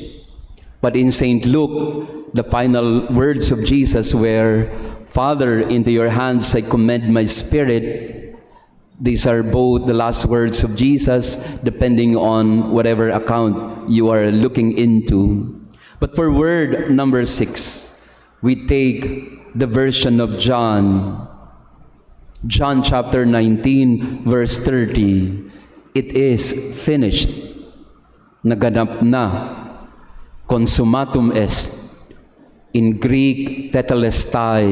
But in St. Luke, the final words of Jesus were, Father, into your hands I commend my spirit. These are both the last words of Jesus, depending on whatever account you are looking into. But for word number 6, we take the version of John. John chapter 19, verse 30. It is finished. Naganap na. Consummatum est. In Greek, tetelestai.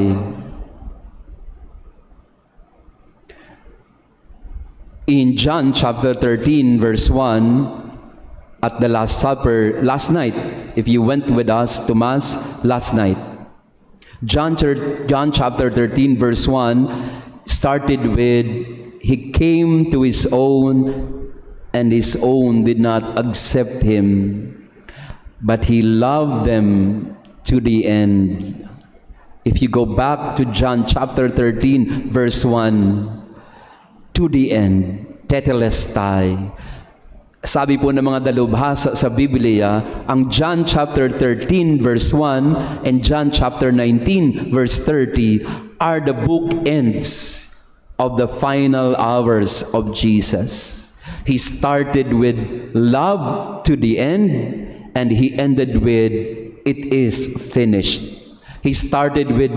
In John chapter 13, verse 1, at the Last Supper last night, if you went with us to Mass last night. John chapter 13 verse 1 started with, He came to His own, and His own did not accept Him, but He loved them to the end. If you go back to John chapter 13 verse 1, to the end, tetelestai. Sabi po ng mga dalubhasa sa Biblia, ang John chapter 13 verse 1 and John chapter 19 verse 30 are the bookends of the final hours of Jesus. He started with love to the end, and He ended with, it is finished. He started with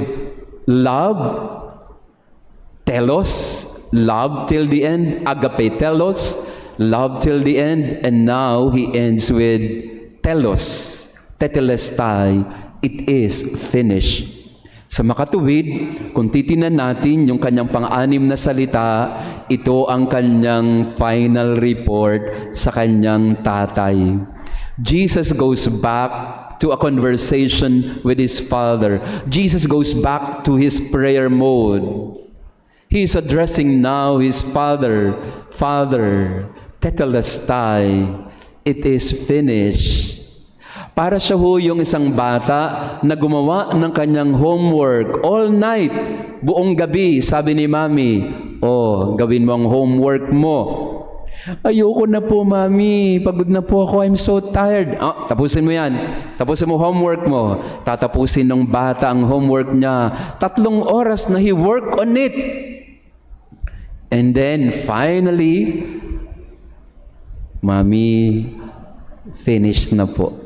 love, telos, love till the end, agape telos, love till the end, and now He ends with telos, tetelestai, it is finished. Sa makatuwid, kung titinan natin yung kanyang pang-anim na salita, ito ang kanyang final report sa kanyang tatay. Jesus goes back to a conversation with His Father. Jesus goes back to His prayer mode. He is addressing now His Father. Father, tetelestai, it is finished. Para siya ho yung isang bata na gumawa ng kanyang homework all night, buong gabi. Sabi ni Mami, oh, gawin mo ang homework mo. Ayoko na po, Mami. Pagod na po ako. I'm so tired. Ah, tapusin mo yan. Tapusin mo homework mo. Tatapusin ng bata ang homework niya. 3 oras na he work on it. And then, finally, Mami, finished na po.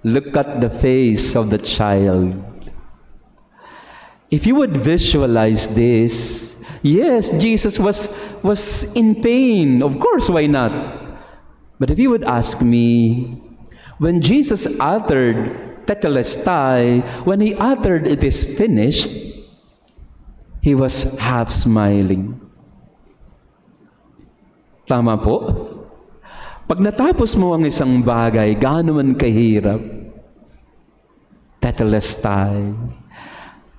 Look at the face of the child. If you would visualize this, yes, Jesus was in pain. Of course, why not? But if you would ask me, when Jesus uttered tetelestai, when He uttered it is finished, He was half smiling. Tama po? Pag natapos mo ang isang bagay, gaano man kahirap, tetelestai,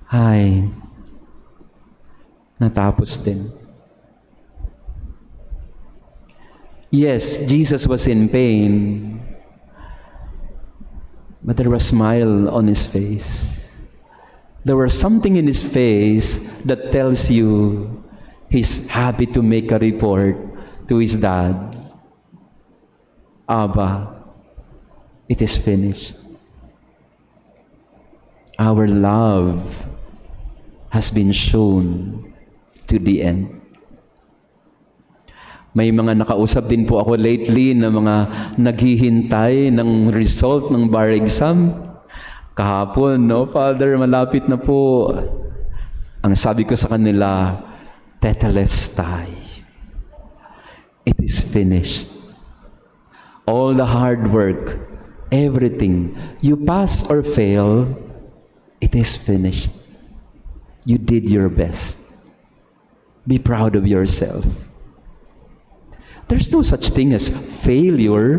ay, natapos din. Yes, Jesus was in pain, but there was a smile on His face. There was something in His face that tells you He's happy to make a report to His dad. Abba, it is finished. Our love has been shown to the end. May mga nakausap din po ako lately na mga naghihintay ng result ng bar exam. Kahapon, no, Father, malapit na po. Ang sabi ko sa kanila, tetelestai. It is finished. All the hard work, everything, you pass or fail, it is finished. You did your best. Be proud of yourself. There's no such thing as failure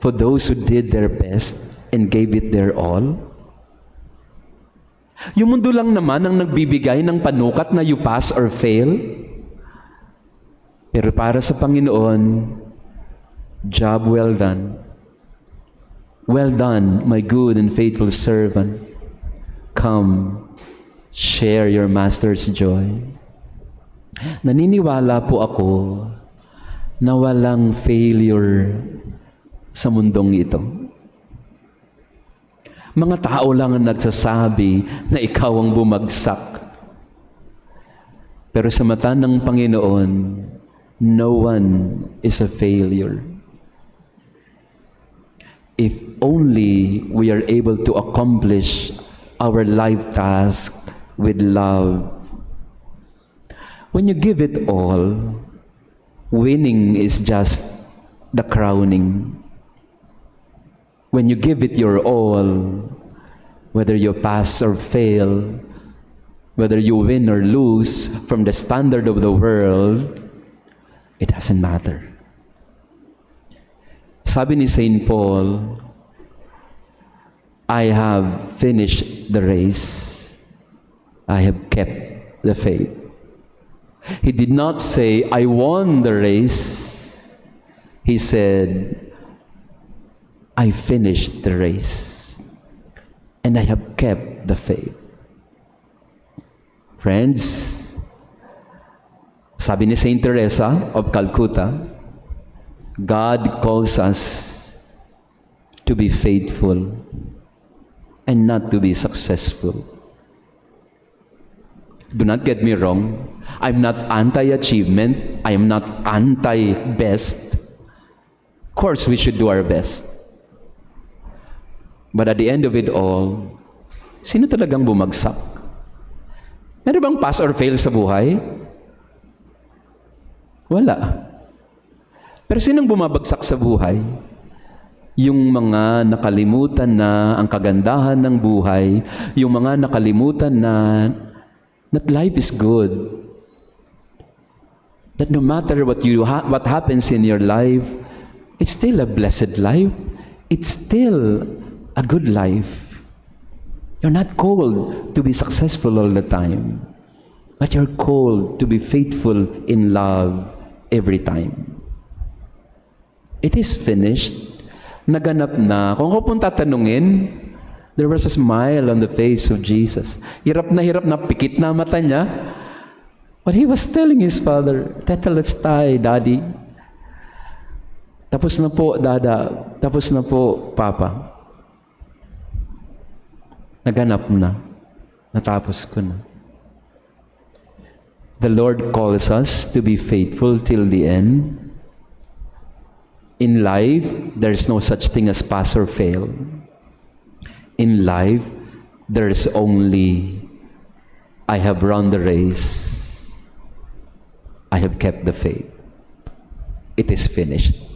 for those who did their best and gave it their all. Yung mundo lang naman ang nagbibigay ng panukat na you pass or fail. Pero para sa Panginoon, job well done. Well done, my good and faithful servant. Come, share your Master's joy. Naniniwala po ako na walang failure sa mundong ito. Mga tao lang ang nagsasabi na ikaw ang bumagsak. Pero sa mata ng Panginoon, no one is a failure. If only we are able to accomplish our life task with love. When you give it all, winning is just the crowning. When you give it your all, whether you pass or fail, whether you win or lose from the standard of the world, it doesn't matter. Sabi ni Saint Paul, I have finished the race. I have kept the faith. He did not say, I won the race. He said, I finished the race. And I have kept the faith. Friends, sabi ni Saint Teresa of Calcutta, God calls us to be faithful and not to be successful. Do not get me wrong. I'm not anti-achievement. I am not anti-best. Of course, we should do our best. But at the end of it all, sino talagang bumagsak? Meron bang pass or fail sa buhay? Wala. Pero sinong bumabagsak sa buhay? Yung mga nakalimutan na ang kagandahan ng buhay, yung mga nakalimutan na that life is good. That no matter what happens in your life, it's still a blessed life. It's still a good life. You're not called to be successful all the time, but you're called to be faithful in love every time. It is finished. Naganap na. Kung ako pong tatanungin, there was a smile on the face of Jesus. Hirap na pikit na mata niya. But he was telling his father, Tetelestai, Daddy. Tapos na po, Dada. Tapos na po, Papa. Naganap na. Natapos ko na. The Lord calls us to be faithful till the end. In life, there's no such thing as pass or fail. In life, there's only, I have run the race. I have kept the faith. It is finished.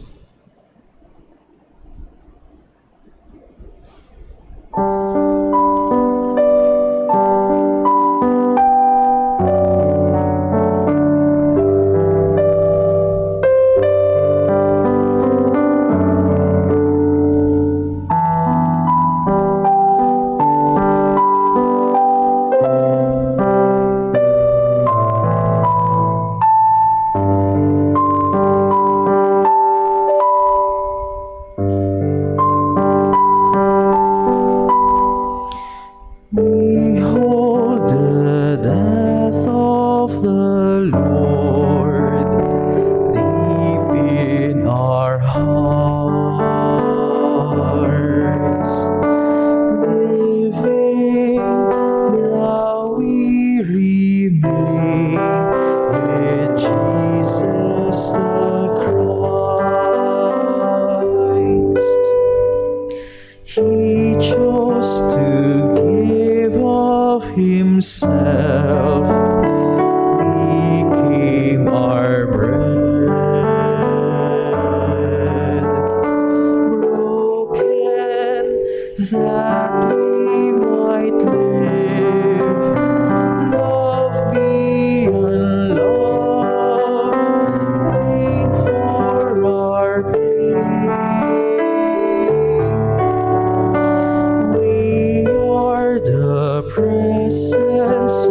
Himself became our bread, broken that we might live, love beyond love, pain for our pain. We are the presence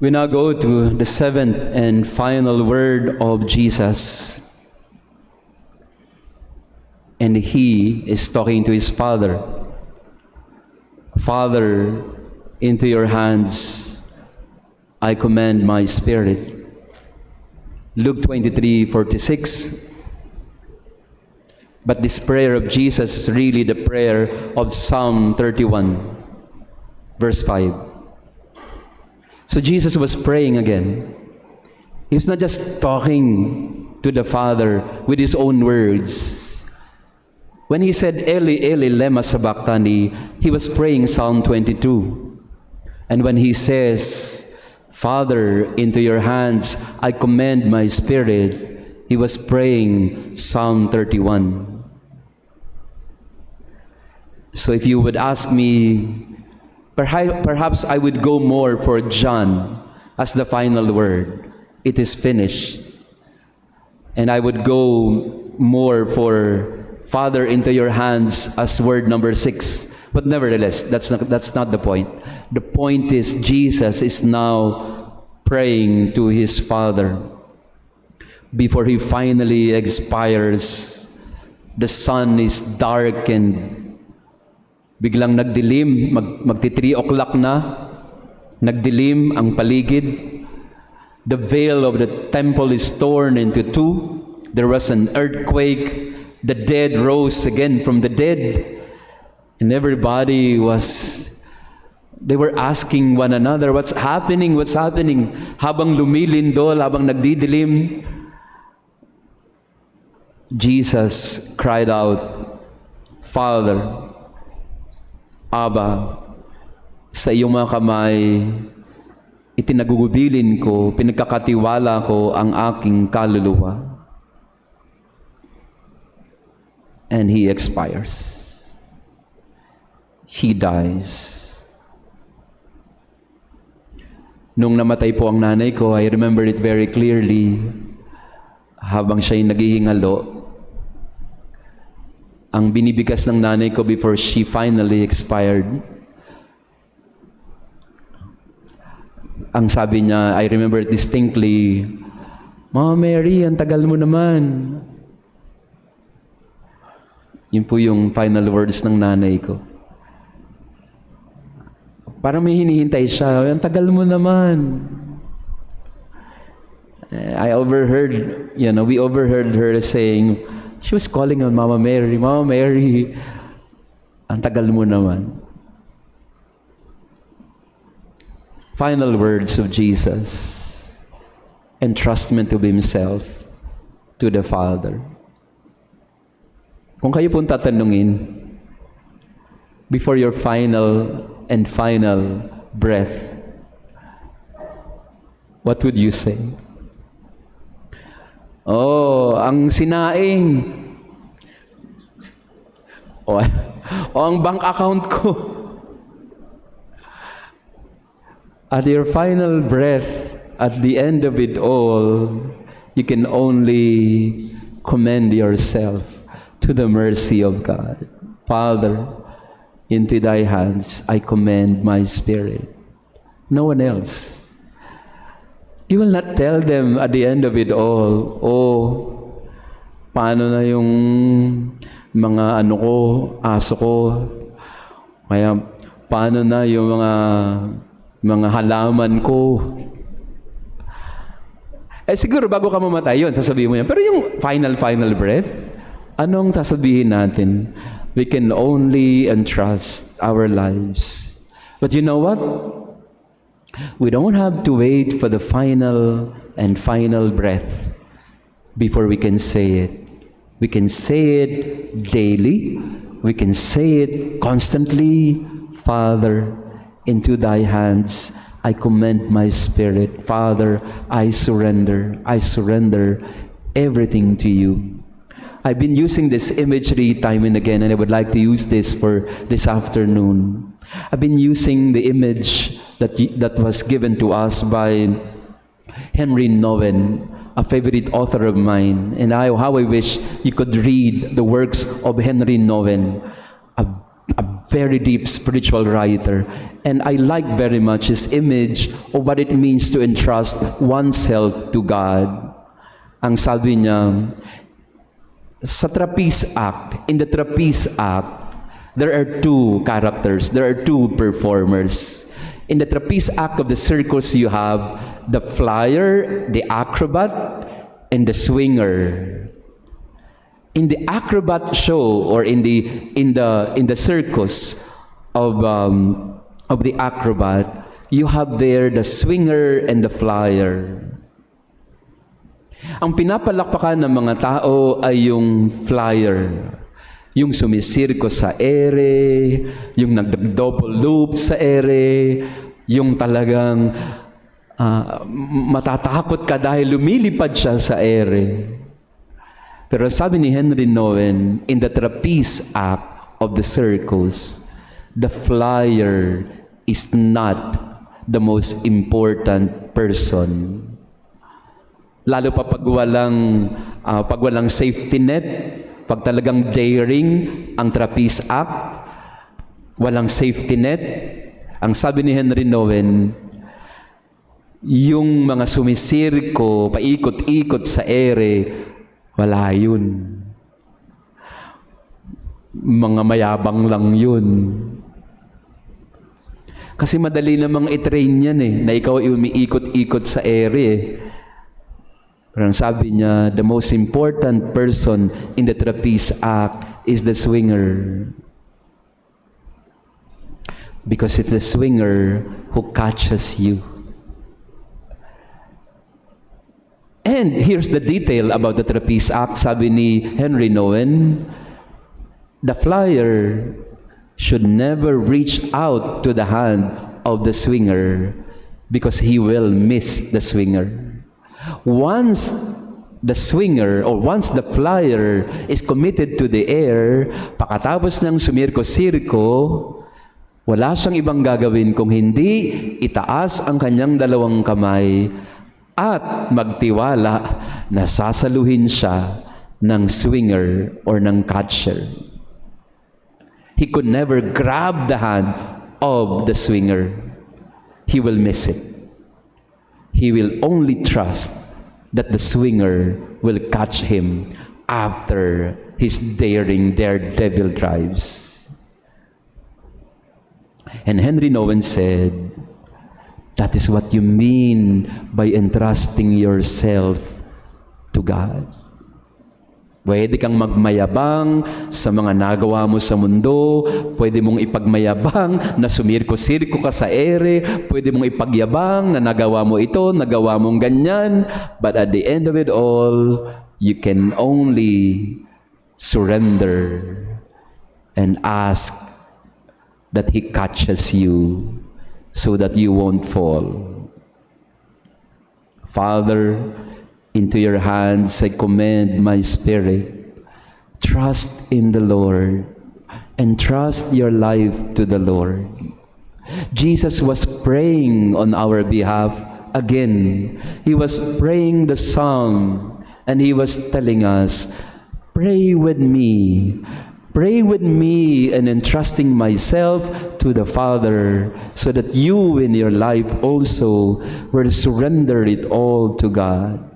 We now go to the seventh and final word of Jesus. And he is talking to his Father. Father, into your hands I commend my spirit. Luke 23:46. But this prayer of Jesus is really the prayer of Psalm 31, verse 5. So Jesus was praying again. He was not just talking to the Father with his own words. When he said, Eli, Eli, lema sabachthani, he was praying Psalm 22. And when he says, Father, into your hands I commend my spirit, he was praying Psalm 31. So if you would ask me, perhaps I would go more for John as the final word. It is finished. And I would go more for Father, into your hands as word number 6. But nevertheless, that's not the point. The point is Jesus is now praying to his Father before he finally expires. The sun is darkened. Biglang nagdilim, magti 3 o'clock na, nagdilim ang paligid. The veil of the temple is torn into 2. There was an earthquake. The dead rose again from the dead. And everybody they were asking one another, what's happening? What's happening? Habang lumilindol, habang nagdidilim, Jesus cried out, Father, Aba, sa iyong mga kamay, itinagugubilin ko, pinagkakatiwala ko ang aking kaluluwa. And he expires. He dies. Nung namatay po ang nanay ko, I remember it very clearly. Habang siya'y naghihingalo, ang binibigas ng nanay ko before she finally expired, ang sabi niya, I remember it distinctly, Mama Mary, ang tagal mo naman. Yun po yung final words ng nanay ko. Parang may hinihintay siya, ang tagal mo naman. I overheard, we overheard her saying, she was calling on Mama Mary, ang tagal mo naman. Final words of Jesus, entrustment of himself to the Father. Kung kayo pong tatanungin, before your final and final breath, what would you say? Oh, ang sinaing. O ang bank account ko. At your final breath, at the end of it all, you can only commend yourself to the mercy of God. Father, into thy hands I commend my spirit. No one else. You will not tell them at the end of it all, paano na yung mga aso ko, kaya paano na yung mga halaman ko. Siguro bago ka mamatay yun, sasabihin mo yan. Pero yung final breath, anong sasabihin natin? We can only entrust our lives. But you know what? We don't have to wait for the final and final breath before we can say it. We can say it daily. We can say it constantly. Father, into thy hands I commend my spirit. Father, I surrender everything to you. I've been using this imagery time and again, and I would like to use this for this afternoon. I've been using the image that was given to us by Henry Nouwen, a favorite author of mine, and how I wish you could read the works of Henry Nouwen, a very deep spiritual writer. And I like very much his image of what it means to entrust oneself to God. Ang sabi niya, sa Trapeze Act, in the Trapeze Act, there are two characters, there are two performers. In the Trapeze Act of the circus, you have the flyer, the acrobat, and the swinger. In the acrobat show, or in the circus of the acrobat, you have there the swinger and the flyer. Ang pinapalakpakan ng mga tao ay yung flyer, yung sumisirko sa ere, yung nagdouble loop sa ere, yung talagang matatakot ka dahil lumilipad siya sa ere. Pero sabi ni Henry Nouwen, in the Trapeze Act of the circus, the flyer is not the most important person. Lalo pa pag walang safety net, pag talagang daring ang Trapeze Act, walang safety net. Ang sabi ni Henry Nouwen, yung mga sumisirko, paikot-ikot sa ere, wala yun. Mga mayabang lang yun. Kasi madali namang i-train yan na ikaw ay umiikot-ikot sa ere Pero ang sabi niya, the most important person in the Trapeze Act is the swinger. Because it's the swinger who catches you. And here's the detail about the Trapeze Act. Sabi ni Henry Nouwen, the flyer should never reach out to the hand of the swinger because he will miss the swinger. Once the swinger or once the flyer is committed to the air, pakatapos ng sumirko-sirko, wala siyang ibang gagawin kung hindi itaas ang kanyang dalawang kamay at magtiwala na sasaluhin siya ng swinger or ng catcher. He could never grab the hand of the swinger. He will miss it. He will only trust that the swinger will catch him after his daring daredevil drives. And Henry Nouwen said, that is what you mean by entrusting yourself to God. Pwede kang magmayabang sa mga nagawa mo sa mundo, pwede mong ipagmayabang na sumirko-sirko ka sa ere, pwede mong ipagyabang na nagawa mo ito, nagawa mong ganyan, but at the end of it all, you can only surrender and ask that He catches you so that you won't fall. Father, into your hands I commend my spirit. Trust in the Lord and trust your life to the Lord. Jesus was praying on our behalf again. He was praying the psalm and He was telling us, pray with me. Pray with me and entrusting myself to the Father so that you in your life also will surrender it all to God.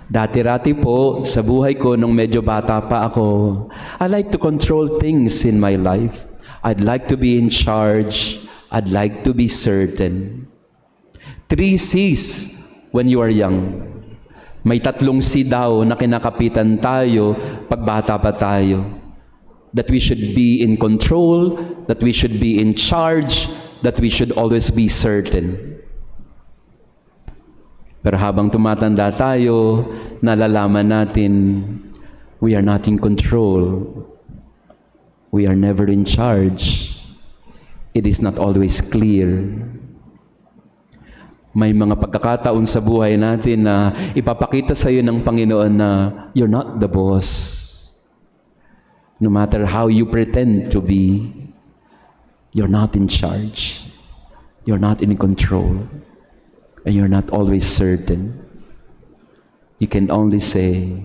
Dati-rati po, sa buhay ko nung medyo bata pa ako, I like to control things in my life. I'd like to be in charge. I'd like to be certain. 3 C's when you are young. May 3 C daw na kinakapitan tayo pag bata pa tayo. That we should be in control, that we should be in charge, that we should always be certain. Pero habang tumatanda tayo, nalalaman natin, we are not in control. We are never in charge. It is not always clear. May mga pagkakataon sa buhay natin na ipapakita sa iyo ng Panginoon na you're not the boss. No matter how you pretend to be, you're not in charge. You're not in control. And you're not always certain. You can only say,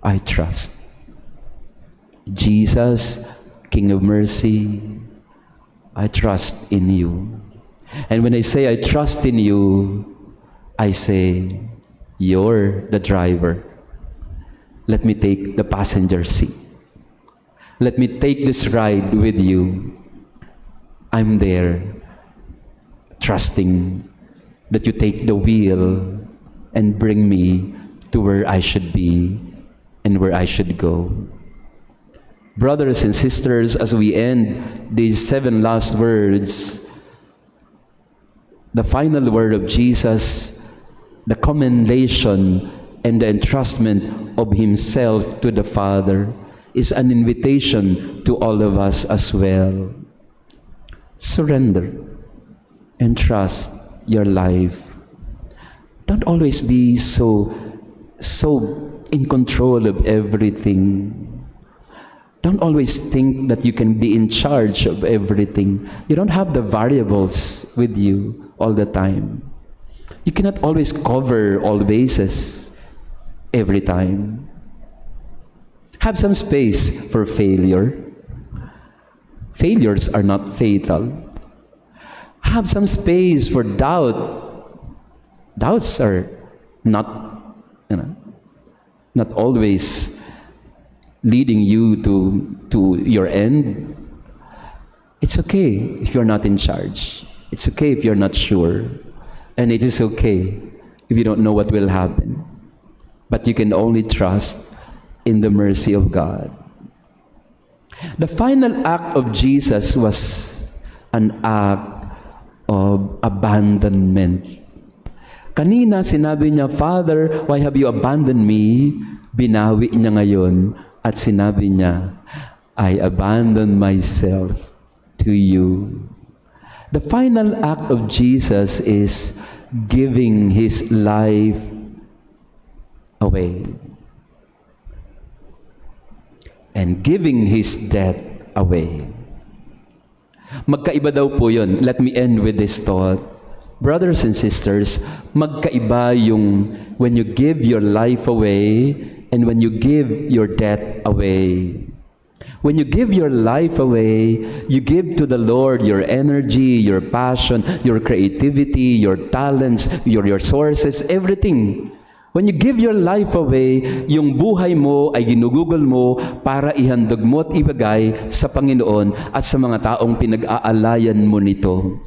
I trust. Jesus King of mercy, I trust in you. And when I say I trust in you, I say, you're the driver. Let me take the passenger seat. Let me take this ride with you. I'm there, trusting that you take the wheel and bring me to where I should be and where I should go. Brothers and sisters, as we end these 7 last words, the final word of Jesus, the commendation and the entrustment of himself to the Father, is an invitation to all of us as well. Surrender and trust your life. Don't always be so in control of everything. Don't always think that you can be in charge of everything. You don't have the variables with you all the time. You cannot always cover all bases every time. Have some space for failure. Failures are not fatal. Have some space for doubt. Doubts are not always leading you to your end. It's okay if you're not in charge. It's okay if you're not sure. And it is okay if you don't know what will happen. But you can only trust in the mercy of God. The final act of Jesus was an act of abandonment. Kanina sinabi niya, Father, why have you abandoned me? Binawi niya ngayon at sinabi niya, I abandon myself to you. The final act of Jesus is giving his life away and giving his death away. Magkaiba daw po yun. Let me end with this thought. Brothers and sisters, magkaiba yung when you give your life away and when you give your death away. When you give your life away, you give to the Lord your energy, your passion, your creativity, your talents, your resources, everything. When you give your life away, yung buhay mo ay ginugugol mo para ihandog mo at ibigay sa Panginoon at sa mga taong pinag-aalayan mo nito.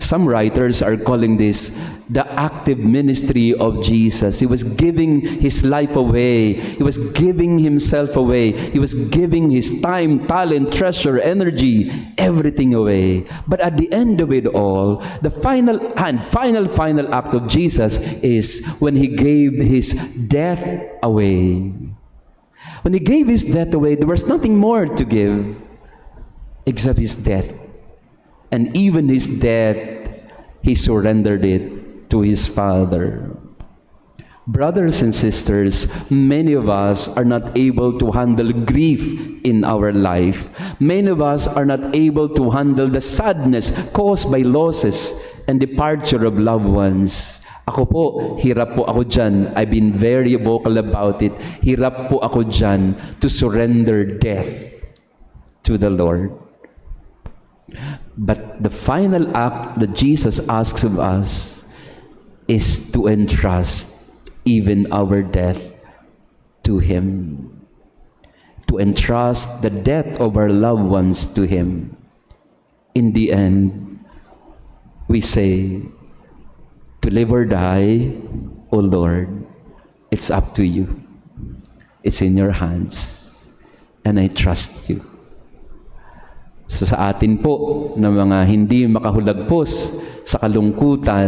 Some writers are calling this the active ministry of Jesus. He was giving his life away. He was giving himself away. He was giving his time, talent, treasure, energy, everything away. But at the end of it all, the final act of Jesus is when he gave his death away. When he gave his death away, there was nothing more to give except his death. And even his death, he surrendered it to his Father. Brothers and sisters, many of us are not able to handle grief in our life. Many of us are not able to handle the sadness caused by losses and departure of loved ones. Ako po, hirap po ako dyan. I've been very vocal about it. Hirap po ako dyan to surrender death to the Lord. But the final act that Jesus asks of us is to entrust even our death to Him. To entrust the death of our loved ones to Him. In the end, we say, to live or die, O Lord, it's up to you. It's in your hands. And I trust you. So sa atin po, na mga hindi makahulagpos sa kalungkutan,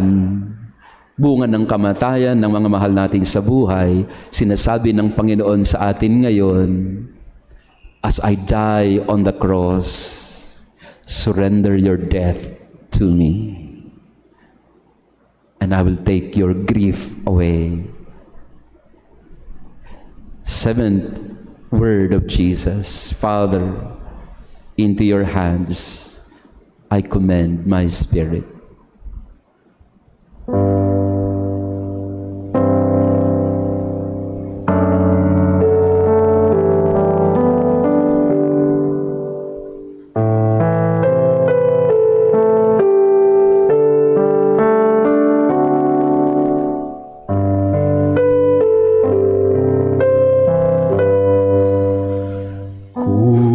bunga ng kamatayan ng mga mahal natin sa buhay, sinasabi ng Panginoon sa atin ngayon, as I die on the cross, surrender your death to me. And I will take your grief away. Seventh word of Jesus, Father, into your hands I commend my spirit. Kung